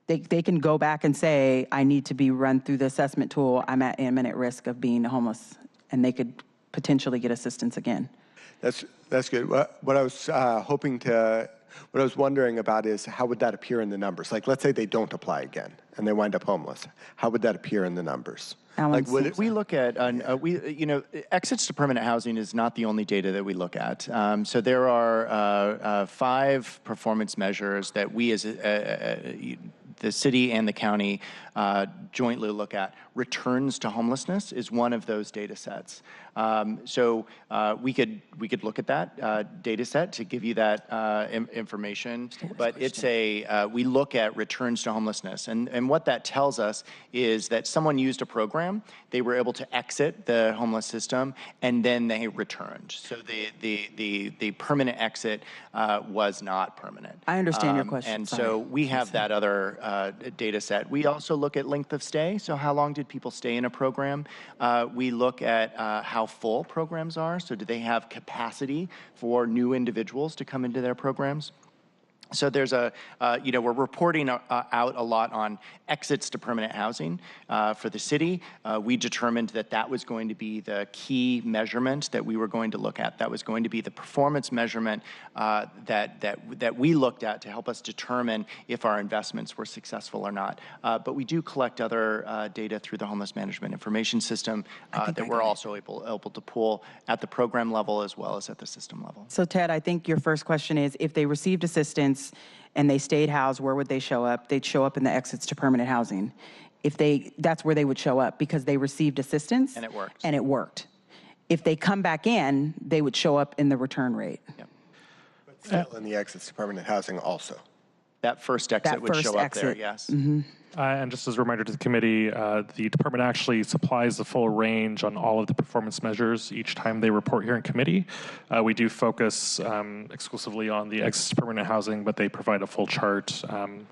They can go back and say, I need to be run through the assessment tool. I'm at imminent risk of being homeless, and they could potentially get assistance again.
That's good. What I was what I was wondering about is how would that appear in the numbers? Like, let's say they don't apply again and they wind up homeless. How would that appear in the numbers?
Alan,
We look at, exits to permanent housing is not the only data that we look at. So there are 5 performance measures that we as the city and the county jointly look at. Returns to homelessness is one of those data sets. So we could look at that data set to give you that information, but it's we look at returns to homelessness. And what that tells us is that someone used a program, they were able to exit the homeless system, and then they returned. So the permanent exit was not permanent.
I understand your question.
And
Sorry.
so we have that other data set. We also look at length of stay. So how long did people stay in a program? We look at how full programs are. So do they have capacity for new individuals to come into their programs? So there's we're reporting out a lot on exits to permanent housing for the city. We determined that was going to be the key measurement that we were going to look at. That was going to be the performance measurement that we looked at to help us determine if our investments were successful or not. But we do collect other data through the Homeless Management Information System that we're also able to pull at the program level as well as at the system level.
So Ted, I think your first question is, if they received assistance and they stayed housed, where would they show up? They'd show up in the exits to permanent housing. That's where they would show up because they received assistance.
And it worked.
And it worked. If they come back in, they would show up in the return rate.
Yep.
But still in the exits to permanent housing also.
That first exit would show up there, yes.
And just as a reminder to the committee, the department actually supplies the full range on all of the performance measures each time they report here in committee. We do focus exclusively on the exits to permanent housing, but they provide a full chart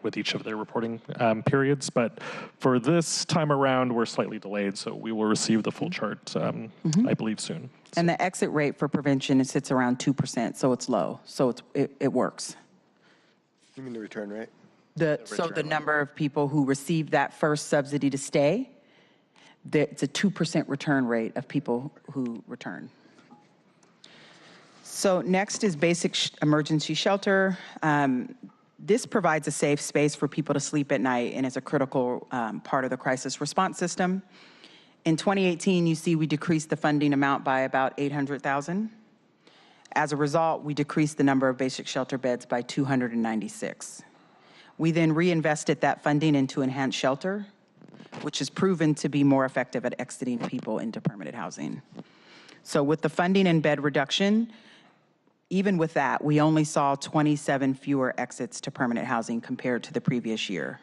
with each of their reporting periods. But for this time around, we're slightly delayed, so we will receive the full chart, I believe, soon.
And the exit rate for prevention, it sits around 2%, so it's low. So it works.
You mean the return rate?
So the number of people who receive that first subsidy to stay, it's a 2% return rate of people who return. So next is basic emergency shelter. This provides a safe space for people to sleep at night and is a critical part of the crisis response system. In 2018, you see we decreased the funding amount by about $800,000. As a result, we decreased the number of basic shelter beds by 296. We then reinvested that funding into enhanced shelter, which has proven to be more effective at exiting people into permanent housing. So with the funding and bed reduction, even with that, we only saw 27 fewer exits to permanent housing compared to the previous year.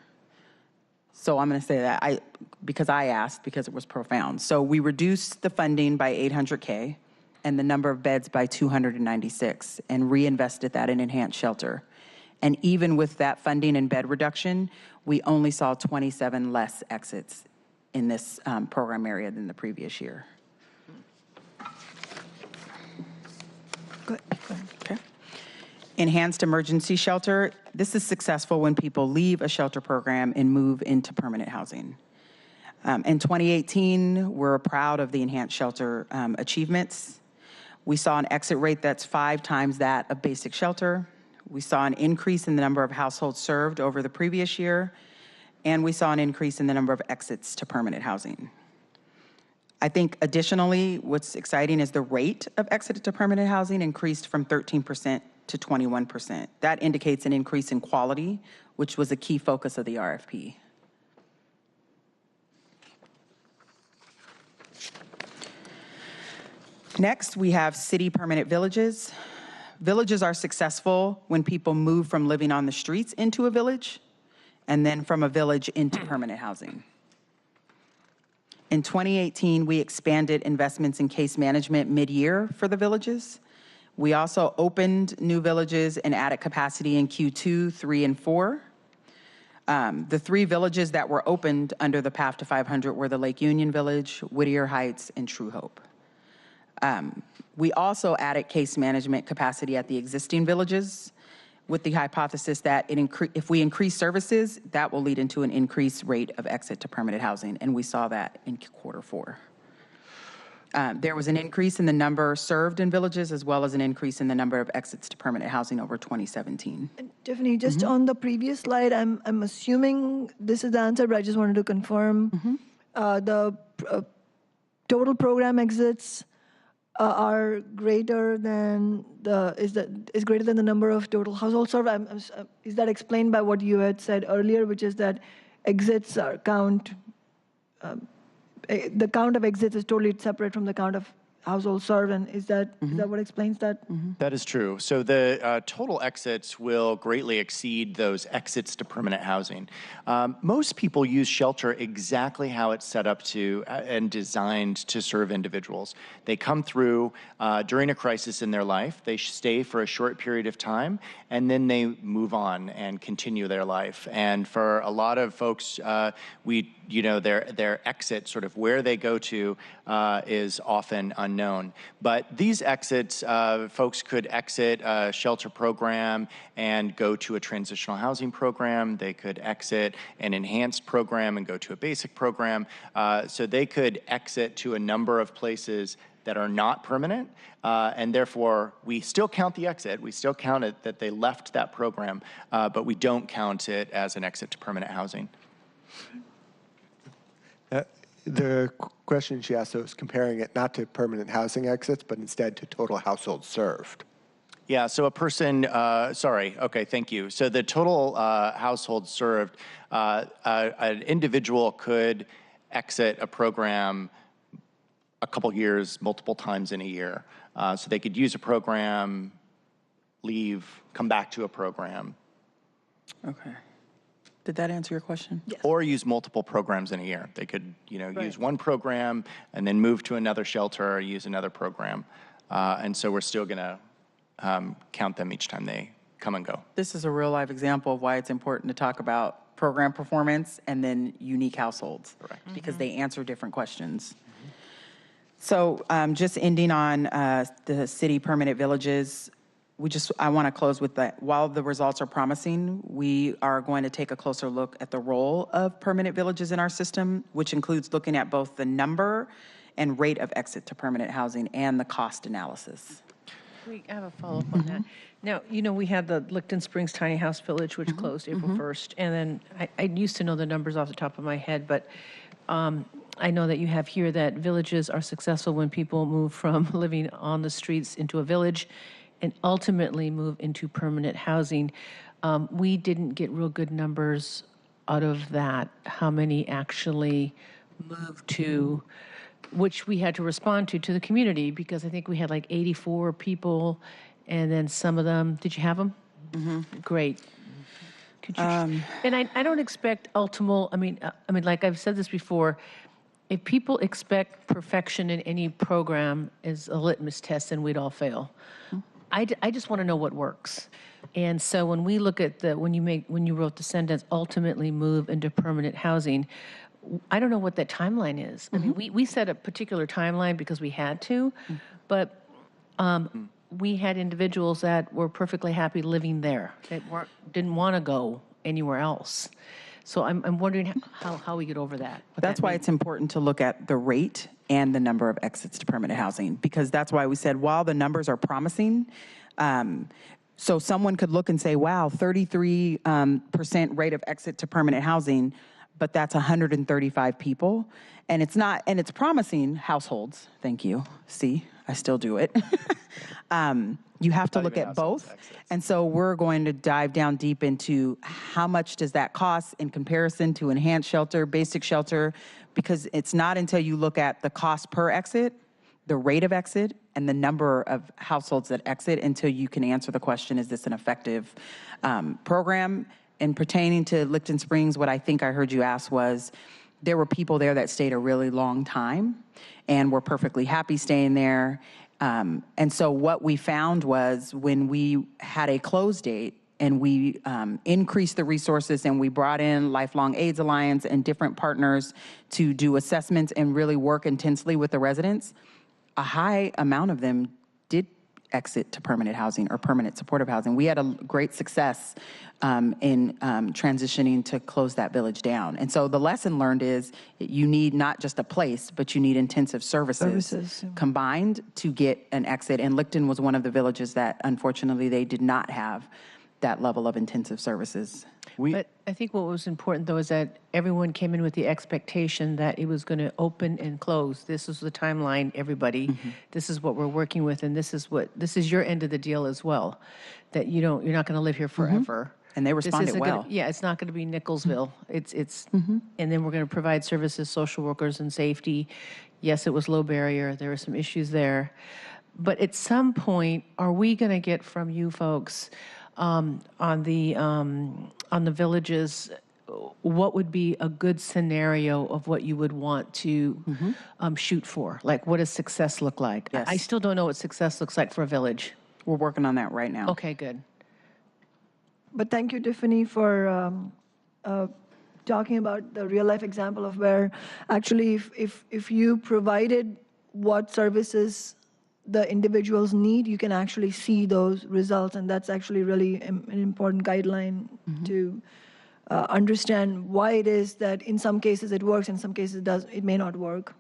So I'm going to say that because I asked, because it was profound. So we reduced the funding by $800K and the number of beds by 296 and reinvested that in enhanced shelter. And even with that funding and bed reduction, we only saw 27 less exits in this program area than the previous year.
Good.
Okay. Enhanced emergency shelter. This is successful when people leave a shelter program and move into permanent housing. In 2018, we're proud of the enhanced shelter achievements. We saw an exit rate that's 5 times that of basic shelter. We saw an increase in the number of households served over the previous year, and we saw an increase in the number of exits to permanent housing. I think additionally, what's exciting is the rate of exit to permanent housing increased from 13% to 21%. That indicates an increase in quality, which was a key focus of the RFP. Next, we have city permanent villages. Villages are successful when people move from living on the streets into a village, and then from a village into permanent housing. In 2018, we expanded investments in case management mid-year for the villages. We also opened new villages and added capacity in Q2, 3, and 4. The 3 villages that were opened under the Path to 500 were the Lake Union Village, Whittier Heights, and True Hope. We also added case management capacity at the existing villages with the hypothesis that if we increase services, that will lead into an increased rate of exit to permanent housing, and we saw that in Q4. There was an increase in the number served in villages as well as an increase in the number of exits to permanent housing over 2017.
And Tiffany, just on the previous slide, I'm assuming this is the answer, but I just wanted to confirm. The total program exits are greater than is greater than the number of total households served. Is that explained by what you had said earlier, which is that exits are the count of exits is totally separate from the count of households served, and is that what explains that?
That is true. So the total exits will greatly exceed those exits to permanent housing. Most people use shelter exactly how it's set up to and designed to serve individuals. They come through during a crisis in their life, they stay for a short period of time, and then they move on and continue their life. And for a lot of folks, their exit, sort of where they go to, is often unknown. But these exits, folks could exit a shelter program and go to a transitional housing program. They could exit an enhanced program and go to a basic program. So they could exit to a number of places that are not permanent, and therefore we still count the exit. We still count it that they left that program, but we don't count it as an exit to permanent housing.
The question she asked was comparing it not to permanent housing exits, but instead to total households served.
Yeah, so a person, okay, thank you. So the total household served, an individual could exit a program a couple years, multiple times in a year. So they could use a program, leave, come back to a program.
Okay. Did that answer your question?
Yes.
Or use multiple programs in a year. They could, use one program and then move to another shelter or use another program. And so we're still going to count them each time they come and go.
This is a real life example of why it's important to talk about program performance and then unique households.
Correct.
Because they answer different questions. So just ending on the city permanent villages, I want to close with that. While the results are promising, we are going to take a closer look at the role of permanent villages in our system, which includes looking at both the number and rate of exit to permanent housing and the cost analysis.
We have a follow-up on that. Now, we had the Licton Springs Tiny House Village, which closed April 1st. And then I used to know the numbers off the top of my head, but I know that you have here that villages are successful when people move from living on the streets into a village and ultimately move into permanent housing. We didn't get real good numbers out of that, how many actually moved to, which we had to respond to the community, because I think we had like 84 people, and then some of them, did you have them? Great. Could you, and I don't expect ultimate, I mean, like I've said this before, if people expect perfection in any program as a litmus test, then we'd all fail. I just want to know what works. And so when we look at when you wrote the sentence, ultimately move into permanent housing, I don't know what that timeline is. I mean, we set a particular timeline because we had to, but we had individuals that were perfectly happy living there, that didn't want to go anywhere else. So I'm wondering how we get over that.
But that's why it's important to look at the rate and the number of exits to permanent housing, because that's why we said while the numbers are promising, so someone could look and say, wow, 33% rate of exit to permanent housing, but that's 135 people. And it's not, and it's promising households. Thank you. See, I still do it. You have to look at both. And so we're going to dive down deep into how much does that cost in comparison to enhanced shelter, basic shelter, because it's not until you look at the cost per exit, the rate of exit, and the number of households that exit until you can answer the question, is this an effective program? And pertaining to Licton Springs, what I think I heard you ask was, there were people there that stayed a really long time and were perfectly happy staying there. And so what we found was when we had a close date and we increased the resources and we brought in Lifelong AIDS Alliance and different partners to do assessments and really work intensely with the residents, a high amount of them did exit to permanent housing or permanent supportive housing. We had a great success in transitioning to close that village down. And so the lesson learned is you need not just a place, but you need intensive services combined to get an exit. And Licton was one of the villages that unfortunately they did not have that level of intensive services.
But I think what was important, though, is that everyone came in with the expectation that it was going to open and close. This is the timeline, everybody. Mm-hmm. This is what we're working with, and this is your end of the deal as well. That you're not going to live here forever. Mm-hmm.
And they responded well.
It's not going to be Nicholsville. Mm-hmm. And then we're going to provide services, social workers, and safety. Yes, it was low barrier. There were some issues there, but at some point, are we going to get from you folks on the villages, what would be a good scenario of what you would want to shoot for? Like, what does success look like?
Yes.
I still don't know what success looks like for a village.
We're working on that right now.
Okay, good.
But thank you, Tiffany, for talking about the real-life example of where actually if you provided what services the individuals need, you can actually see those results. And that's actually really an important guideline to understand why it is that in some cases it works, in some cases it may not work.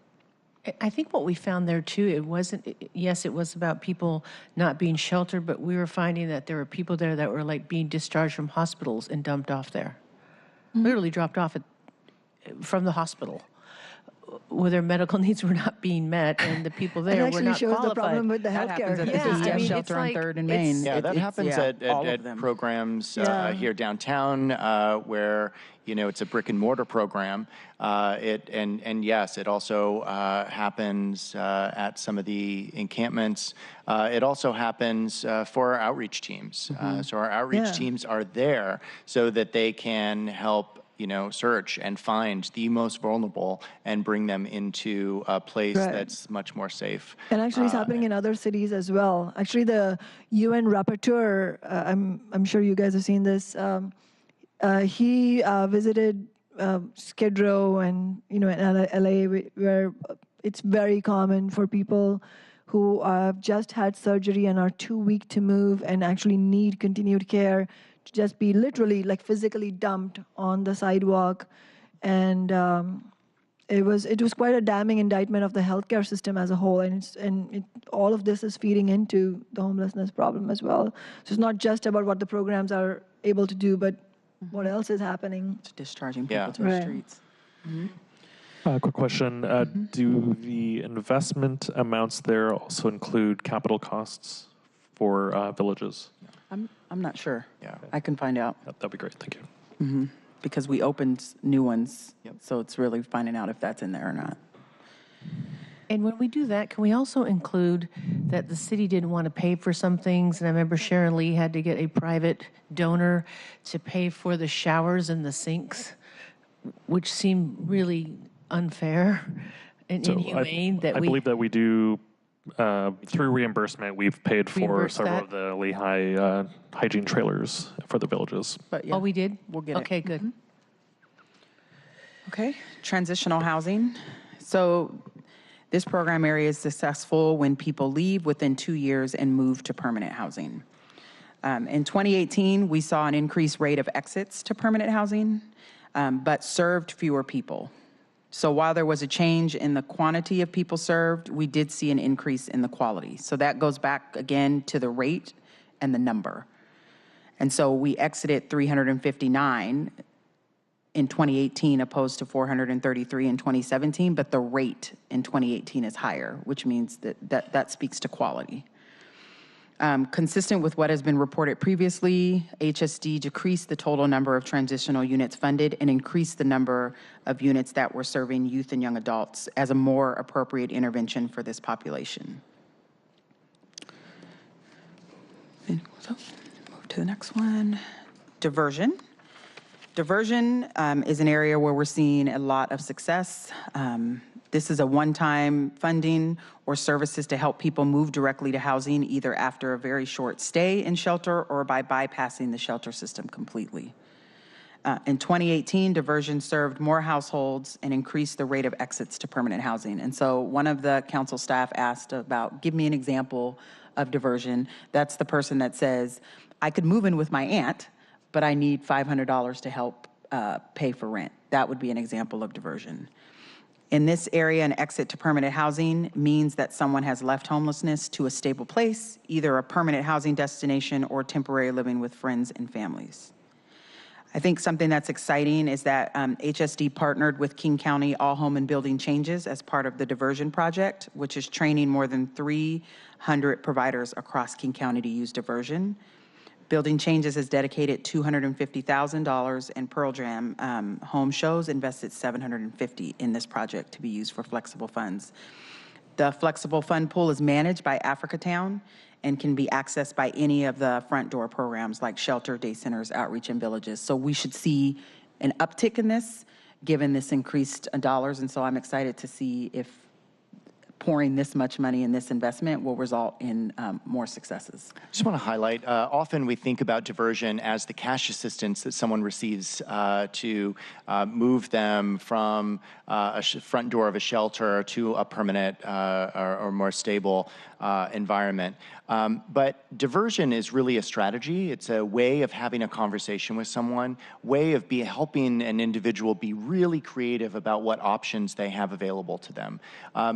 I think what we found there too, it was about people not being sheltered, but we were finding that there were people there that were like being discharged from hospitals and dumped off there. Literally dropped off from the hospital, where their medical needs were not being met, and the people there were not qualified.
It actually shows the problem with the healthcare.
That happens at the shelter on 3rd and Main.
Yeah, that happens at programs here downtown where, it's a brick and mortar program. And yes, it also happens at some of the encampments. It also happens for our outreach teams. So our outreach teams are there so that they can help search and find the most vulnerable and bring them into a place that's much more safe. And
actually it's happening in other cities as well. Actually, the UN rapporteur, I'm sure you guys have seen this, he visited Skid Row and, in LA, where it's very common for people who have just had surgery and are too weak to move and actually need continued care to just be literally, like, physically dumped on the sidewalk. And it was quite a damning indictment of the healthcare system as a whole. And all of this is feeding into the homelessness problem as well. So it's not just about what the programs are able to do, but what else is happening.
It's discharging people to the streets.
Quick question. Do the investment amounts there also include capital costs for villages?
I'm not sure.
Yeah.
I can find out.
That'd be great. Thank you.
Because we opened new ones, so it's really finding out if that's in there or not.
And when we do that, can we also include that the city didn't want to pay for some things? And I remember Sharon Lee had to get a private donor to pay for the showers and the sinks, which seemed really unfair and inhumane.
I believe that we do, through reimbursement, we've paid for several of the Lehigh hygiene trailers for the villages.
But
Oh, we did?
We'll get it.
Okay, good.
Okay, transitional housing. So This program area is successful when people leave within 2 years and move to permanent housing. In 2018, we saw an increased rate of exits to permanent housing, but served fewer people. So while there was a change in the quantity of people served, we did see an increase in the quality. So that goes back again to the rate and the number. And so we exited 359 in 2018 opposed to 433 in 2017, but the rate in 2018 is higher, which means that speaks to quality. Consistent with what has been reported previously, HSD decreased the total number of transitional units funded and increased the number of units that were serving youth and young adults as a more appropriate intervention for this population. So, move to the next one. Diversion. Diversion is an area where we're seeing a lot of success. This is a one-time funding or services to help people move directly to housing, either after a very short stay in shelter or by bypassing the shelter system completely. In 2018, diversion served more households and increased the rate of exits to permanent housing. And so one of the council staff asked about, give me an example of diversion. That's the person that says, I could move in with my aunt, but I need $500 to help pay for rent. That would be an example of diversion. In this area, an exit to permanent housing means that someone has left homelessness to a stable place, either a permanent housing destination or temporary living with friends and families. I think something that's exciting is that HSD partnered with King County All Home and Building Changes as part of the diversion project, which is training more than 300 providers across King County to use diversion. Building Changes has dedicated $250,000, and Pearl Jam Home Shows invested $750 in this project to be used for flexible funds. The flexible fund pool is managed by Africatown and can be accessed by any of the front door programs like shelter, day centers, outreach, and villages. So we should see an uptick in this, given this increased dollars, and so I'm excited to see if pouring this much money in this investment will result in more successes.
I just want to highlight, often we think about diversion as the cash assistance that someone receives to move them from a front door of a shelter to a permanent or more stable environment. But diversion is really a strategy. It's a way of having a conversation with someone, way of helping an individual be really creative about what options they have available to them.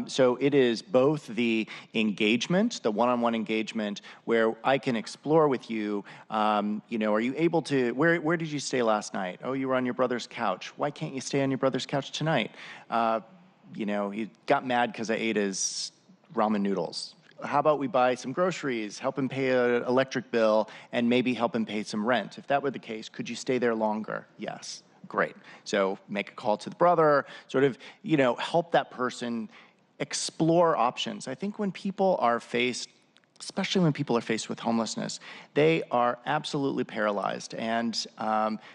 So it is both the engagement, the one-on-one engagement, where I can explore with you, you know, are you able to, where did you stay last night? Oh, you were on your brother's couch. Why can't you stay on your brother's couch tonight? You know, he got mad because I ate his ramen noodles. How about we buy some groceries, help him pay an electric bill, and maybe help him pay some rent? If that were the case, could you stay there longer? Yes. Great. So make a call to the brother, sort of, you know, help that person explore options. I think when people are faced, especially when people are faced with homelessness, they are absolutely paralyzed and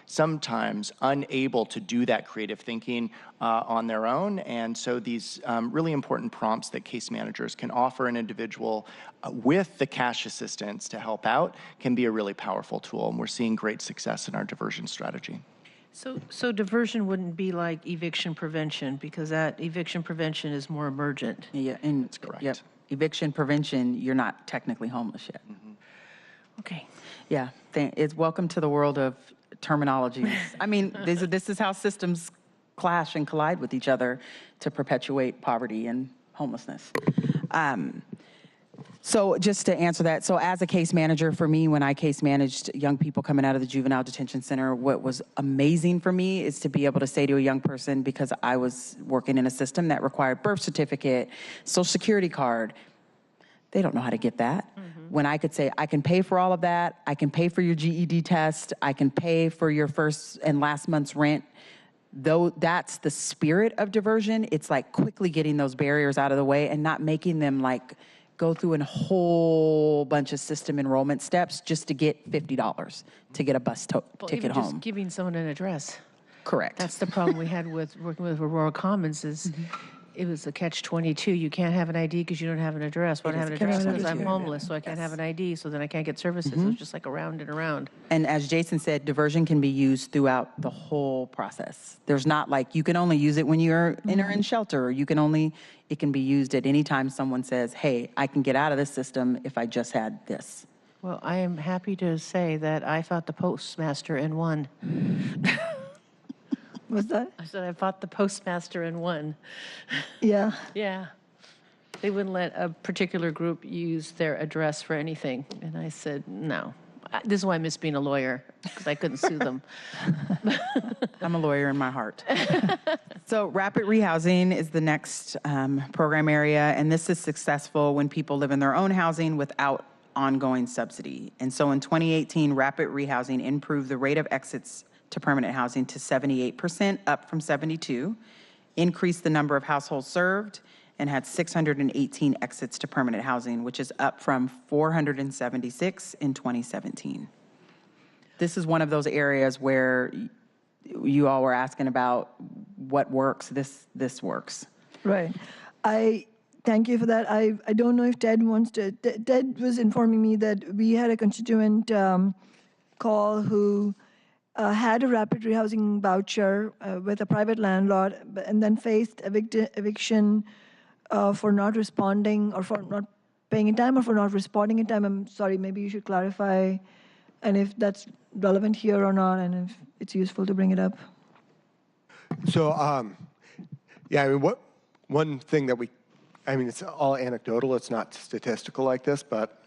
sometimes unable to do that creative thinking on their own. And so these really important prompts that case managers can offer an individual with the cash assistance to help out can be a really powerful tool. And we're seeing great success in our diversion strategy.
So diversion wouldn't be like eviction prevention, because that eviction prevention is more emergent.
Yeah, and
that's correct.
Yep. Eviction prevention, you're not technically homeless yet.
Mm-hmm. Okay.
Yeah, it's welcome to the world of terminologies. I mean, this is how systems clash and collide with each other to perpetuate poverty and homelessness. So just to answer that, so as a case manager, for me, when I case managed young people coming out of the juvenile detention center, what was amazing for me is to be able to say to a young person, because I was working in a system that required birth certificate, social security card, they don't know how to get that. Mm-hmm. When I could say, I can pay for all of that, I can pay for your GED test, I can pay for your first and last month's rent, though that's the spirit of diversion, it's like quickly getting those barriers out of the way and not making them like go through a whole bunch of system enrollment steps just to get $50 to get a bus ticket home.
Just giving someone an address.
Correct.
That's the problem we had with working with Aurora Commons is it was a catch-22. You can't have an ID because you don't have an address. Why don't I have an
It is a
address? Because
catch-22,
I'm
yeah.
homeless, so I can't have an ID, so then I can't get services. It was just like around and around.
And as Jason said, diversion can be used throughout the whole process. There's not like, you can only use it when you're in shelter, or it can be used at any time someone says, hey, I can get out of this system if I just had this.
Well, I am happy to say that I fought the postmaster and won.
What's that?
I said I fought the postmaster and won.
Yeah.
Yeah. They wouldn't let a particular group use their address for anything. And I said, no. This is why I miss being a lawyer, because I couldn't sue them.
I'm a lawyer in my heart. So rapid rehousing is the next program area, and this is successful when people live in their own housing without ongoing subsidy. And so in 2018, rapid rehousing improved the rate of exits to permanent housing to 78%, up from 72, increased the number of households served, and had 618 exits to permanent housing, which is up from 476 in 2017. This is one of those areas where you all were asking about what works. This works.
Right. I thank you for that. I don't know if Ted wants to. Ted was informing me that we had a constituent call who had a rapid rehousing voucher with a private landlord, and then faced eviction for not responding, or for not paying in time, or for not responding in time. I'm sorry, maybe you should clarify, and if that's relevant here or not, and if it's useful to bring it up.
So, yeah, I mean, one thing that it's all anecdotal, it's not statistical like this, but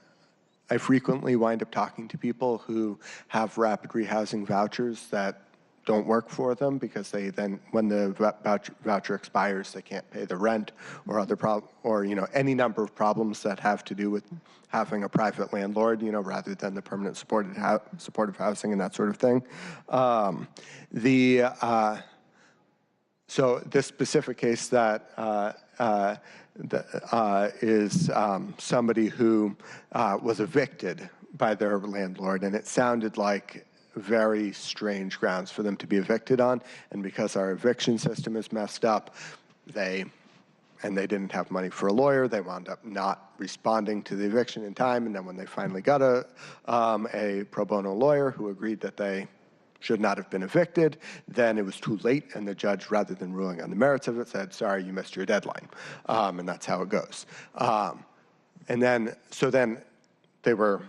I frequently wind up talking to people who have rapid rehousing vouchers that don't work for them because they then, when the voucher expires, they can't pay the rent or other any number of problems that have to do with having a private landlord, rather than the permanent supportive housing and that sort of thing. So this specific case that is somebody who was evicted by their landlord, and it sounded like very strange grounds for them to be evicted on, and because our eviction system is messed up, they didn't have money for a lawyer, they wound up not responding to the eviction in time, and then when they finally got a pro bono lawyer who agreed that they should not have been evicted, then it was too late, and the judge, rather than ruling on the merits of it, said, sorry, you missed your deadline, and that's how it goes. So then they were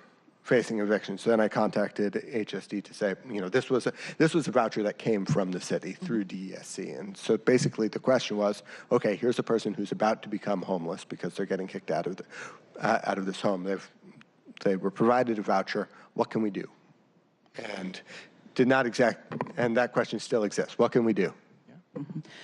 facing eviction. So then I contacted HSD to say, this was a voucher that came from the city through DESC. And so basically the question was, okay, here's a person who's about to become homeless because they're getting kicked out of this home. They were provided a voucher. What can we do? And that question still exists. What can we do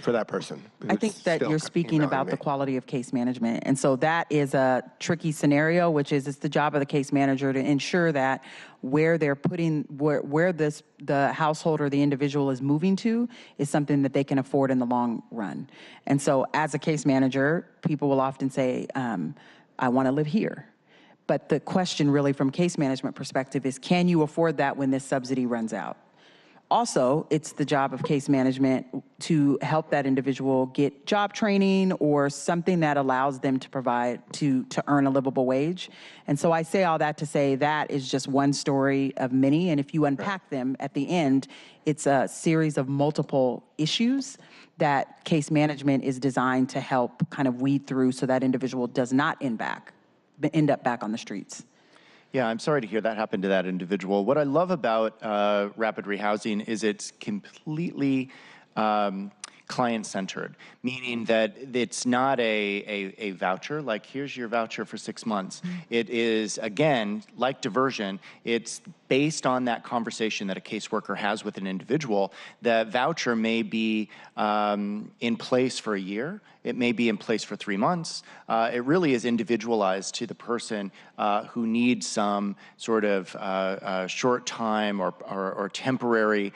for that person?
I think that you're speaking about the quality of case management. And so that is a tricky scenario, which is it's the job of the case manager to ensure that where they're putting, where the household or the individual is moving to is something that they can afford in the long run. And so as a case manager, people will often say, I want to live here. But the question really from case management perspective is, can you afford that when this subsidy runs out? Also, it's the job of case management to help that individual get job training or something that allows them to provide, to earn a livable wage. And so I say all that to say that is just one story of many. And if you unpack them at the end, it's a series of multiple issues that case management is designed to help kind of weed through so that individual does not end up back on the streets.
Yeah, I'm sorry to hear that happened to that individual. What I love about rapid rehousing is it's completely client-centered, meaning that it's not a voucher, like here's your voucher for 6 months. It is, again, like diversion, it's based on that conversation that a caseworker has with an individual. The voucher may be in place for a year. It may be in place for 3 months. It really is individualized to the person who needs some sort of short time or temporary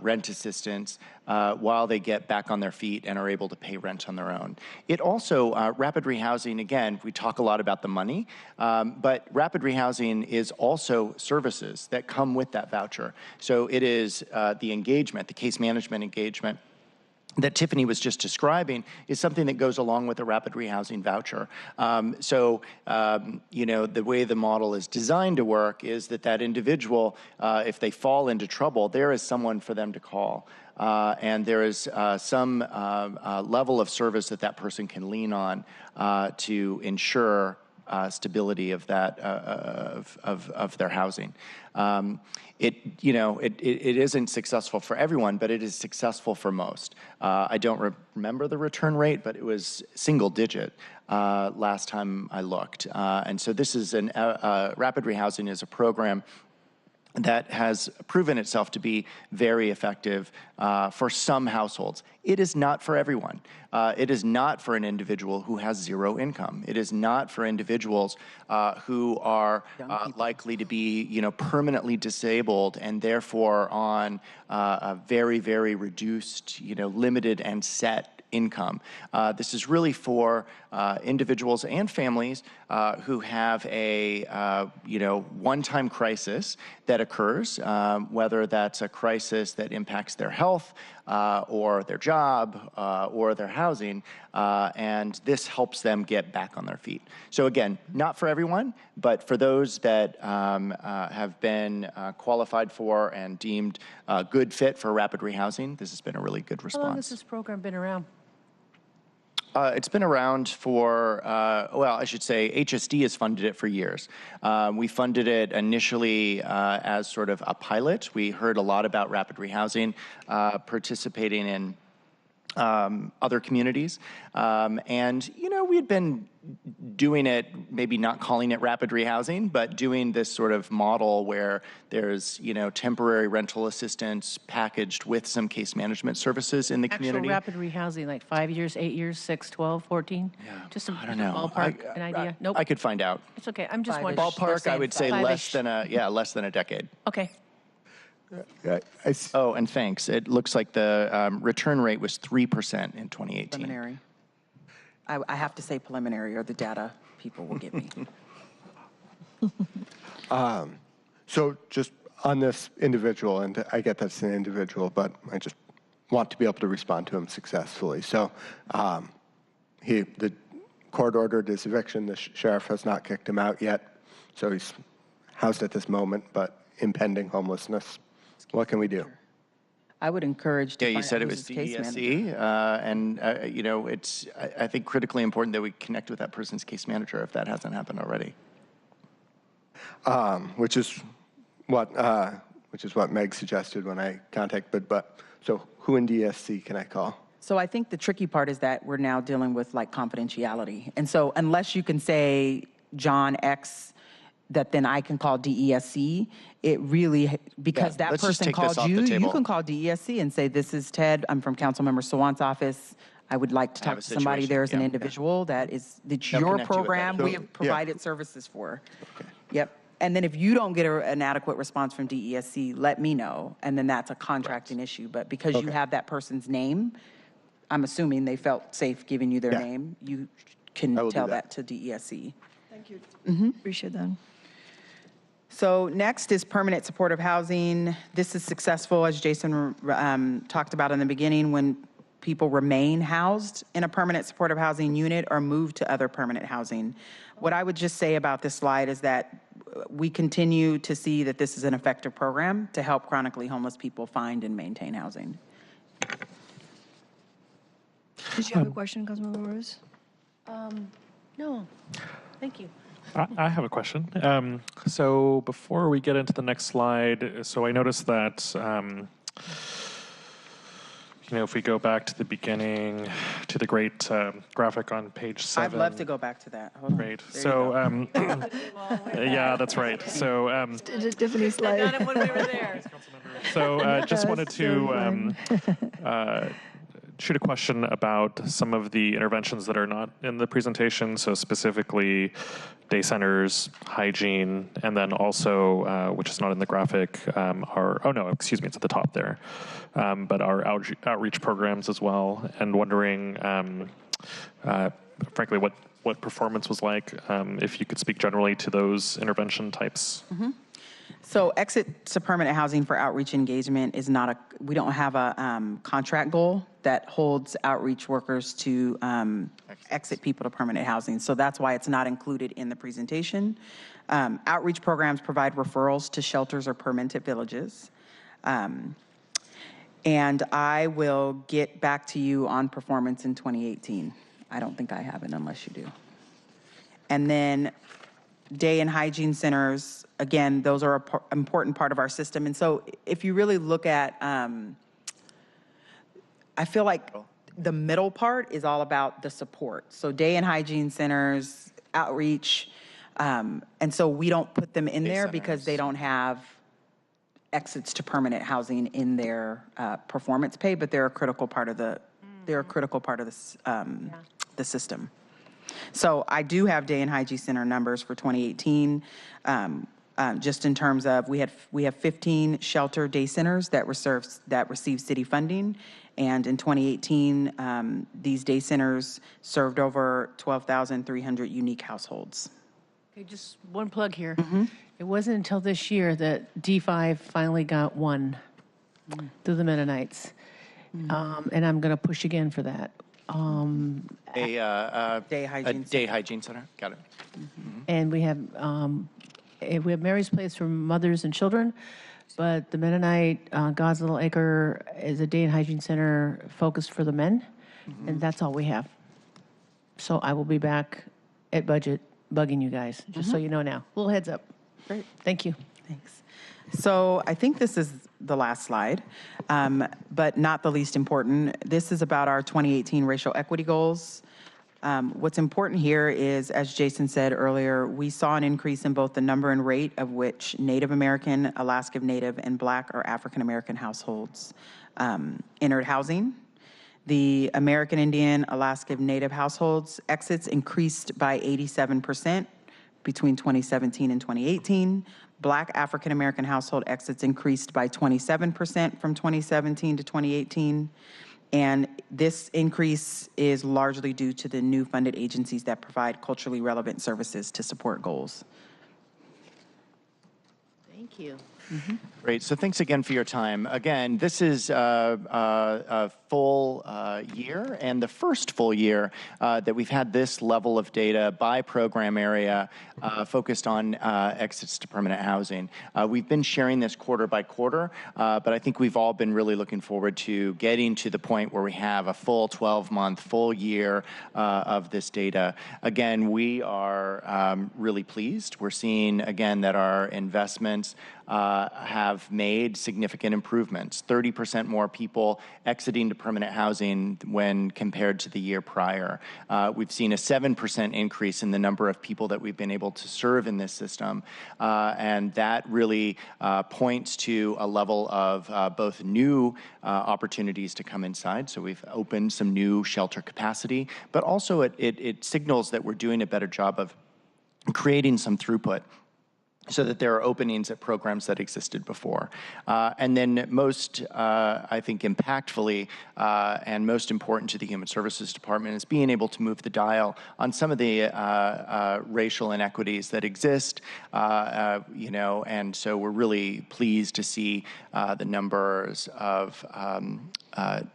rent assistance while they get back on their feet and are able to pay rent on their own. It also, rapid rehousing, again, we talk a lot about the money, but rapid rehousing is also services that come with that voucher. So it is the engagement, the case management engagement, that Tiffany was just describing is something that goes along with a rapid rehousing voucher. You know, the way the model is designed to work is that individual, if they fall into trouble, there is someone for them to call. And there is some level of service that person can lean on to ensure stability of that of their housing. It isn't successful for everyone, but it is successful for most. I don't remember the return rate, but it was single digit last time I looked. And so this is rapid rehousing is a program that has proven itself to be very effective for some households. It is not for everyone. It is not for an individual who has zero income. It is not for individuals who are likely to be, permanently disabled and therefore on a very, very reduced, limited and set income. This is really for individuals and families who have a one-time crisis that occurs, whether that's a crisis that impacts their health or their job or their housing, and this helps them get back on their feet. So again, not for everyone, but for those that have been qualified for and deemed a good fit for rapid rehousing, this has been a really good response.
How long has this program been around?
It's been around for, I should say HSD has funded it for years. We funded it initially as sort of a pilot. We heard a lot about rapid rehousing participating in other communities. And, we had been doing it, maybe not calling it rapid rehousing, but doing this sort of model where there's, temporary rental assistance packaged with some case management services in the community.
Actual rapid rehousing, like 5 years, 8 years, 6, 12, 14?
Yeah,
just
I don't know.
Ballpark, an idea? Nope.
I could find out.
It's okay. I'm just wondering.
Ballpark, I would say less
Five-ish.
than a decade.
Okay.
Oh, and thanks. It looks like the return rate was 3% in 2018.
Preliminary. I have to say preliminary, or the data people will get me.
So just on this individual, and I get that's an individual, but I just want to be able to respond to him successfully. So the court ordered his eviction. The sheriff has not kicked him out yet. So he's housed at this moment, but impending homelessness. What can we do?
I would encourage to
Yeah, you
find
said
out
it
who's
was
his case
DESE,
manager.
it's, I think, critically important that we connect with that person's case manager if that hasn't happened already.
Which is what Meg suggested when I contacted. But so who in DSC can I call?
So I think the tricky part is that we're now dealing with like confidentiality. And so unless you can say John X, that then I can call DESC, it really, because that
let's just
person
take this
called
off
you,
the table.
you can call DESC and say, this is Ted, I'm from Councilmember Sawant's office. I would like to
I have
talk
a
to somebody.
situation,
There's an
yeah.
individual that's
They'll
your
connect you with that
program, we
individual.
have provided services for. Yep. And then if you don't get an adequate response from DESC, let me know. And then that's a contracting issue. But because you have that person's name, I'm assuming they felt safe giving you their
Yeah.
name. You
I
can
will do
tell
that.
that to DESC.
Thank you. Appreciate that.
So next is permanent supportive housing. This is successful, as Jason talked about in the beginning, when people remain housed in a permanent supportive housing unit or move to other permanent housing. What I would just say about this slide is that we continue to see that this is an effective program to help chronically homeless people find and maintain housing.
Did you have a question, Councilmember Rose?
No, thank you.
I have a question. So before we get into the next slide, so I noticed that, if we go back to the beginning, to the great graphic on page 7.
I'd love to go back to that. Hold on.
Great.
There you
So,
go.
yeah, that's right. So,
Tiffany's slide.
when we were there.
so just wanted
so
to shoot a question about some of the interventions that are not in the presentation. So specifically, day centers, hygiene, and then also, which is not in the graphic, it's at the top there, but our outreach programs as well. And wondering, frankly, what performance was like, if you could speak generally to those intervention types.
So exit to permanent housing for outreach engagement is not we don't have a contract goal that holds outreach workers to exit people to permanent housing. So that's why it's not included in the presentation. Outreach programs provide referrals to shelters or permanent villages. And I will get back to you on performance in 2018. I don't think I have it unless you do. And then day and hygiene centers, again, those are an important part of our system. And so if you really look at, I feel like the middle part is all about the support. So day and hygiene centers, outreach, and so we don't put them in there because they don't have exits to permanent housing in their performance pay, but they're a critical part of the the system. So I do have day and hygiene center numbers for 2018. Just in terms of we have 15 shelter day centers that receive city funding, and in 2018 these day centers served over 12,300 unique households.
Okay, just one plug here. It wasn't until this year that D5 finally got one through the Mennonites, and I'm going to push again for that.
Day hygiene center. Got it.
And we have Mary's Place for mothers and children, but the Mennonite God's Little Acre is a day and hygiene center focused for the men, and that's all we have. So I will be back at budget bugging you guys, just so you know now. Little heads up.
Great.
Thank you.
Thanks. So I think this is the last slide, but not the least important. This is about our 2018 racial equity goals. What's important here is, as Jason said earlier, we saw an increase in both the number and rate of which Native American, Alaska Native, and Black or African American households entered housing. The American Indian, Alaska Native households exits increased by 87% between 2017 and 2018. Black African American household exits increased by 27% from 2017 to 2018. And this increase is largely due to the new funded agencies that provide culturally relevant services to support goals.
Thank you.
Great. So thanks again for your time. Again, this is a full year and the first full year that we've had this level of data by program area focused on exits to permanent housing. We've been sharing this quarter by quarter, but I think we've all been really looking forward to getting to the point where we have a full 12-month, full year of this data. Again, we are really pleased. We're seeing, again, that our investments have made significant improvements. 30% more people exiting to permanent housing when compared to the year prior. We've seen a 7% increase in the number of people that we've been able to serve in this system. And that really points to a level of both new opportunities to come inside. So we've opened some new shelter capacity, but also it signals that we're doing a better job of creating some throughput so that there are openings at programs that existed before. And then most, I think, impactfully and most important to the Human Services Department is being able to move the dial on some of the racial inequities that exist, and so we're really pleased to see the numbers of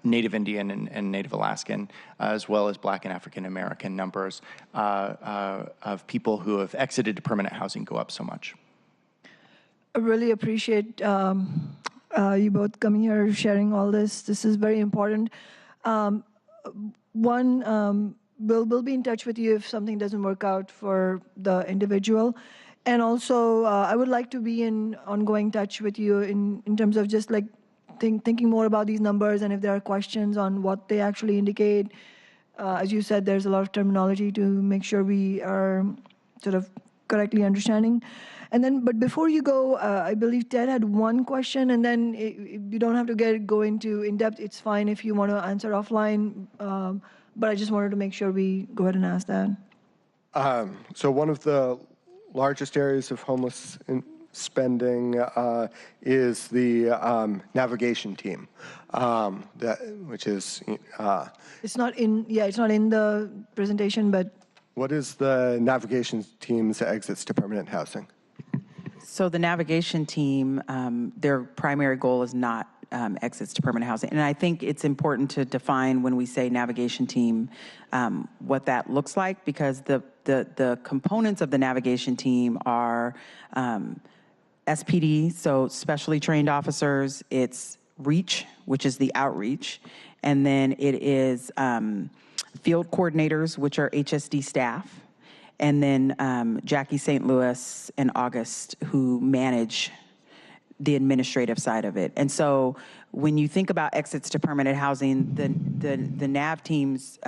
Native Indian and Native Alaskan, as well as Black and African American numbers of people who have exited to permanent housing go up so much.
I really appreciate you both coming here, sharing all this. This is very important. We'll be in touch with you if something doesn't work out for the individual. And also, I would like to be in ongoing touch with you in terms of just like thinking more about these numbers, and if there are questions on what they actually indicate. As you said, there's a lot of terminology to make sure we are sort of correctly understanding. And then, but before you go, I believe Ted had one question, and then you don't have to go into in-depth. It's fine if you want to answer offline, but I just wanted to make sure we go ahead and ask that.
So one of the largest areas of homeless spending is the navigation team, which is...
It's not in the presentation, but...
What is the navigation team's exits to permanent housing?
So the navigation team, their primary goal is not exits to permanent housing. And I think it's important to define when we say navigation team, what that looks like, because the components of the navigation team are SPD, so specially trained officers, it's REACH, which is the outreach, and then it is field coordinators, which are HSD staff, and then Jackie St. Louis and August, who manage the administrative side of it. And so when you think about exits to permanent housing, the NAV teams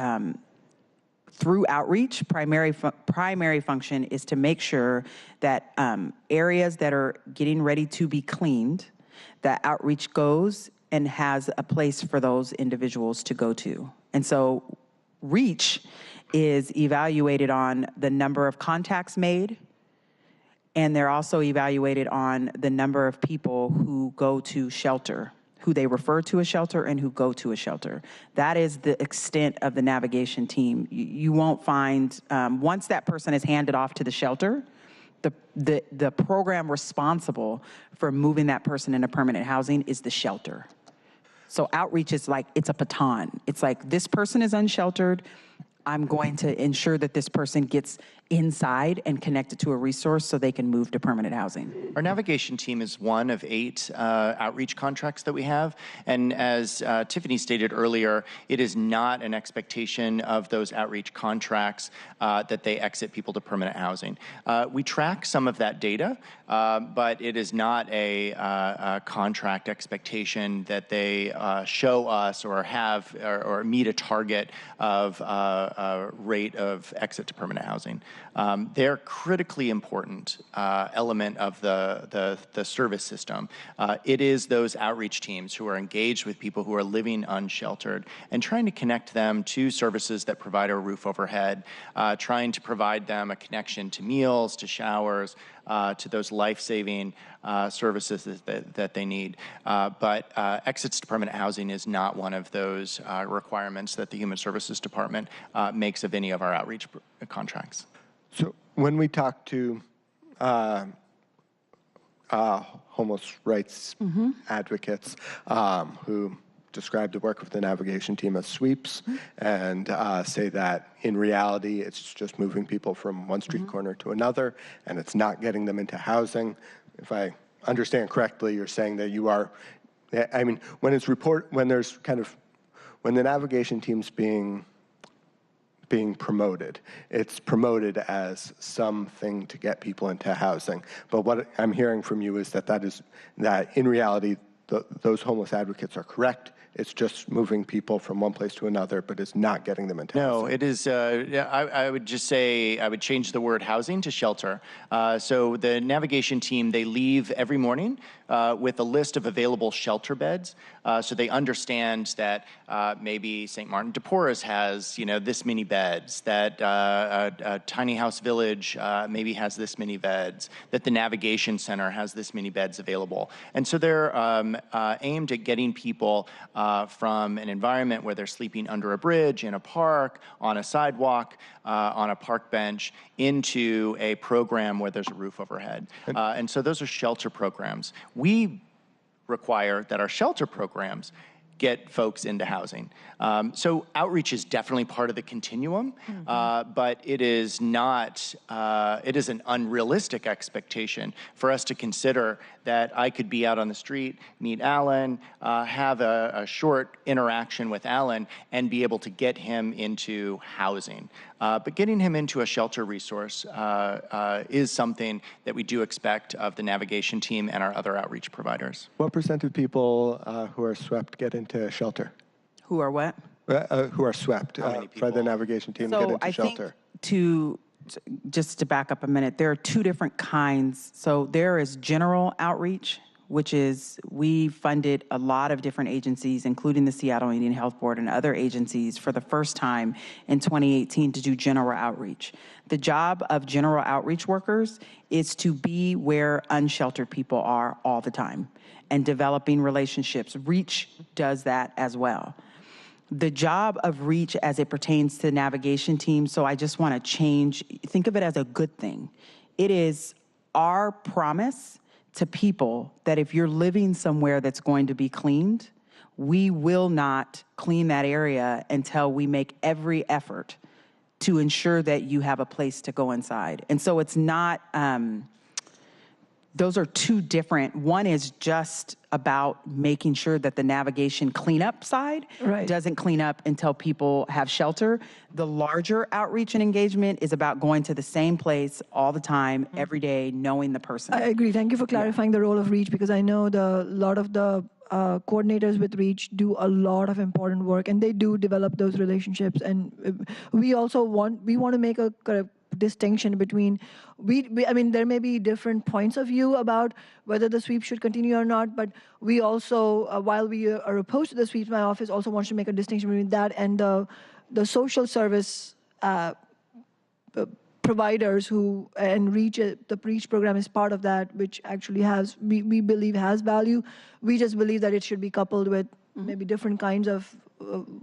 through outreach, primary function is to make sure that areas that are getting ready to be cleaned, that outreach goes and has a place for those individuals to go to. And so REACH is evaluated on the number of contacts made, and they're also evaluated on the number of people who go to shelter, who they refer to a shelter and who go to a shelter. That is the extent of the navigation team. You won't find, once that person is handed off to the shelter, the program responsible for moving that person into permanent housing is the shelter. So outreach is like, it's a baton. It's like, this person is unsheltered. I'm going to ensure that this person gets inside and connected to a resource so they can move to permanent housing.
Our navigation team is one of 8 outreach contracts that we have. And as Tiffany stated earlier, it is not an expectation of those outreach contracts that they exit people to permanent housing. We track some of that data, but it is not a contract expectation that they show us or have or meet a target of rate of exit to permanent housing. They're critically important element of the service system. It is those outreach teams who are engaged with people who are living unsheltered and trying to connect them to services that provide a roof overhead, trying to provide them a connection to meals, to showers, to those life-saving services that they need. But exits to permanent housing is not one of those requirements that the Human Services Department makes of any of our outreach contracts.
So when we talk to homeless rights advocates who describe the work of the navigation team as sweeps and say that in reality it's just moving people from one street corner to another and it's not getting them into housing. If I understand correctly, you're saying that you are, I mean, when the navigation team's being promoted, it's promoted as something to get people into housing. But what I'm hearing from you is that in reality, those homeless advocates are correct. It's just moving people from one place to another, but it's not getting them into housing.
No, it is, I would just say, I would change the word housing to shelter. So the navigation team, they leave every morning with a list of available shelter beds. So they understand that maybe St. Martin de Porres has, this many beds, that Tiny House Village maybe has this many beds, that the Navigation Center has this many beds available. And so they're aimed at getting people from an environment where they're sleeping under a bridge, in a park, on a sidewalk, on a park bench, into a program where there's a roof overhead. And so those are shelter programs. We require that our shelter programs get folks into housing. So outreach is definitely part of the continuum, but it is not, it is an unrealistic expectation for us to consider that I could be out on the street, meet Alan, have a short interaction with Alan, and be able to get him into housing. But getting him into a shelter resource is something that we do expect of the navigation team and our other outreach providers.
What percent of people who are swept get into shelter?
Who are what?
Who are swept by the navigation team get into shelter?
Think just to back up a minute, there are 2 different kinds. So there is general outreach, which is we funded a lot of different agencies, including the Seattle Indian Health Board and other agencies for the first time in 2018 to do general outreach. The job of general outreach workers is to be where unsheltered people are all the time and developing relationships. REACH does that as well. The job of REACH as it pertains to the navigation team, so I just want to change, think of it as a good thing. It is our promise to people that if you're living somewhere that's going to be cleaned, we will not clean that area until we make every effort to ensure that you have a place to go inside. And so it's not, those are two different. One is just about making sure that the navigation cleanup side doesn't clean up until people have shelter. The larger outreach and engagement is about going to the same place all the time, every day, knowing the person.
I agree. Thank you for clarifying the role of REACH, because I know a lot of the coordinators with REACH do a lot of important work, and they do develop those relationships. And we also want to make a kind of distinction between, I mean, there may be different points of view about whether the sweep should continue or not, but we also, while we are opposed to the sweep, my office also wants to make a distinction between that and the social service providers who, and REACH, the REACH program is part of that, which actually has, we believe has value. We just believe that it should be coupled with maybe different kinds of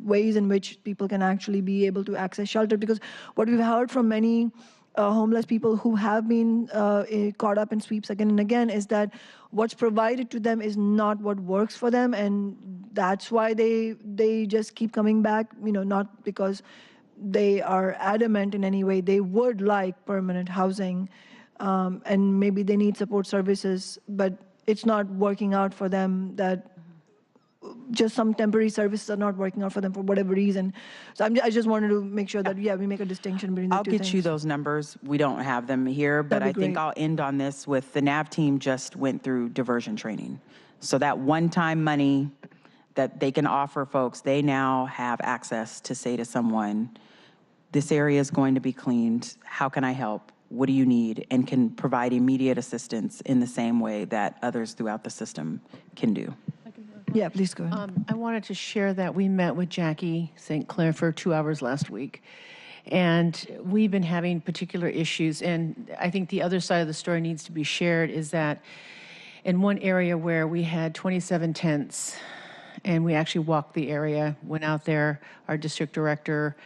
ways in which people can actually be able to access shelter. Because what we've heard from many homeless people who have been caught up in sweeps again and again is that what's provided to them is not what works for them, and that's why they just keep coming back, not because they are adamant in any way. They would like permanent housing, and maybe they need support services, but it's not working out for them, that just some temporary services are not working out for them for whatever reason. So I just wanted to make sure that, we make a distinction between the two things.
I'll get you those numbers. We don't have them here, but I think I'll end on this with the NAV team just went through diversion training. So that one-time money that they can offer folks, they now have access to say to someone, this area is going to be cleaned. How can I help? What do you need? And can provide immediate assistance in the same way that others throughout the system can do.
Yeah, please go ahead.
I wanted to share that we met with Jackie St. Clair for 2 hours last week. And we've been having particular issues. And I think the other side of the story needs to be shared is that in one area where we had 27 tents, and we actually walked the area, went out there, our district director,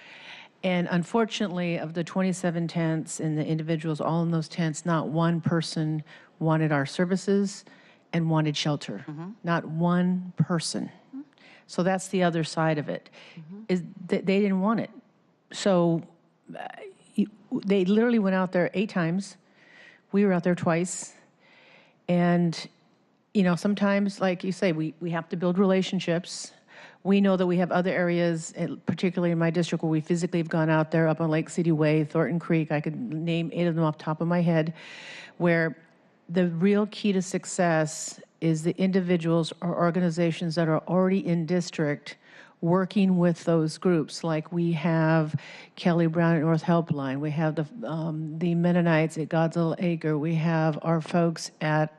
and unfortunately, of the 27 tents and the individuals all in those tents, not one person wanted our services and wanted shelter. Not one person. So that's the other side of it, is that they didn't want it. So they literally went out there 8 times. We were out there twice. And, sometimes, like you say, we have to build relationships. We know that we have other areas, particularly in my district, where we physically have gone out there, up on Lake City Way, Thornton Creek, I could name 8 of them off the top of my head, where the real key to success is the individuals or organizations that are already in district working with those groups. Like we have Kelly Brown at North Helpline, we have the Mennonites at Godzilla Acre, we have our folks at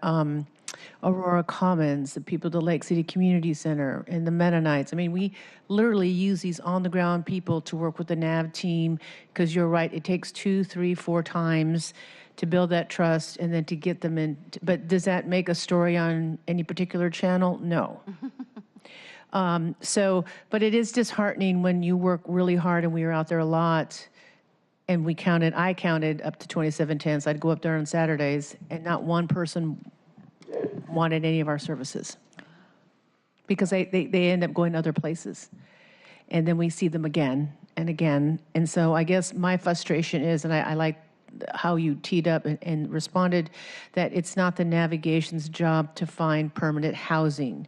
Aurora Commons, the people at the Lake City Community Center, and the Mennonites. I mean, we literally use these on-the-ground people to work with the NAV team, because you're right, it takes 2, 3, 4 times to build that trust and then to get them in. But does that make a story on any particular channel? No. But it is disheartening when you work really hard, and we were out there a lot, and I counted up to 27 tents. I'd go up there on Saturdays, and not one person wanted any of our services, because they end up going other places. And then we see them again and again. And so I guess my frustration is, and I like how you teed up and responded, that it's not the navigation's job to find permanent housing.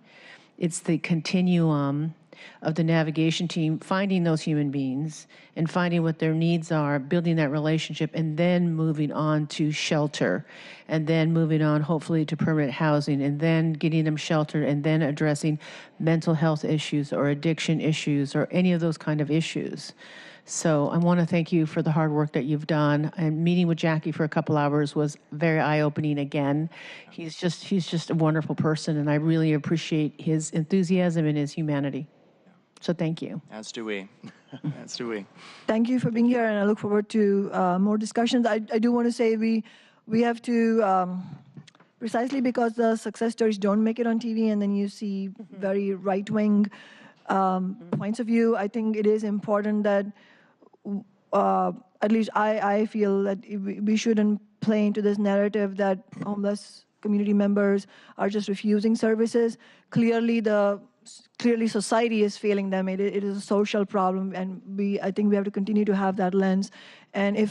It's the continuum of the navigation team finding those human beings and finding what their needs are, building that relationship, and then moving on to shelter, and then moving on hopefully to permanent housing, and then getting them sheltered, and then addressing mental health issues or addiction issues or any of those kind of issues. So I want to thank you for the hard work that you've done. And meeting with Jackie for a couple hours was very eye-opening again. He's just a wonderful person, and I really appreciate his enthusiasm and his humanity. So thank you.
As do we. As do we.
Thank you for being here, and I look forward to more discussions. I do want to say we have to, precisely because the success stories don't make it on TV, and then you see very right-wing points of view, I think it is important that, at least I feel that we shouldn't play into this narrative that homeless community members are just refusing services. Clearly society is failing them. It is a social problem, and I think we have to continue to have that lens. And if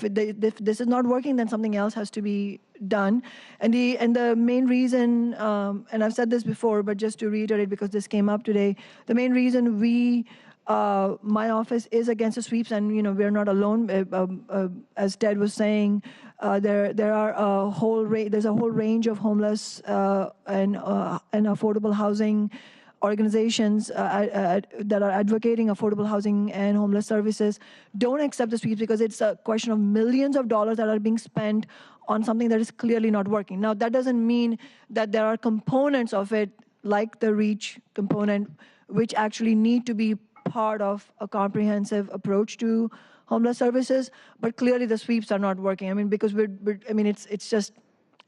this is not working, then something else has to be done. And the main reason, and I've said this before, but just to reiterate because this came up today, the main reason my office is against the sweeps, and we're not alone. As Ted was saying, there's a whole range of homeless and affordable housing organizations that are advocating affordable housing and homeless services don't accept the sweeps because it's a question of millions of dollars that are being spent on something that is clearly not working. Now, that doesn't mean that there are components of it, like the REACH component, which actually need to be part of a comprehensive approach to homeless services, but clearly the sweeps are not working. I mean, because it's just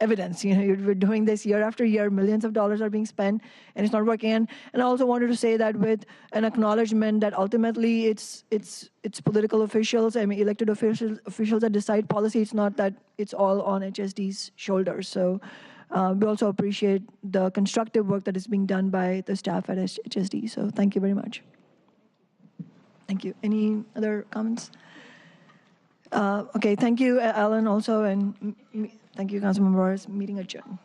evidence. We're doing this year after year, millions of dollars are being spent, and it's not working. And I also wanted to say that with an acknowledgement that ultimately it's political officials, elected officials that decide policy. It's not that it's all on HSD's shoulders. So we also appreciate the constructive work that is being done by the staff at HSD. So thank you very much. Thank you. Any other comments? Okay, thank you, Alan, also, and thank you, Councilmember Morris. Meeting adjourned.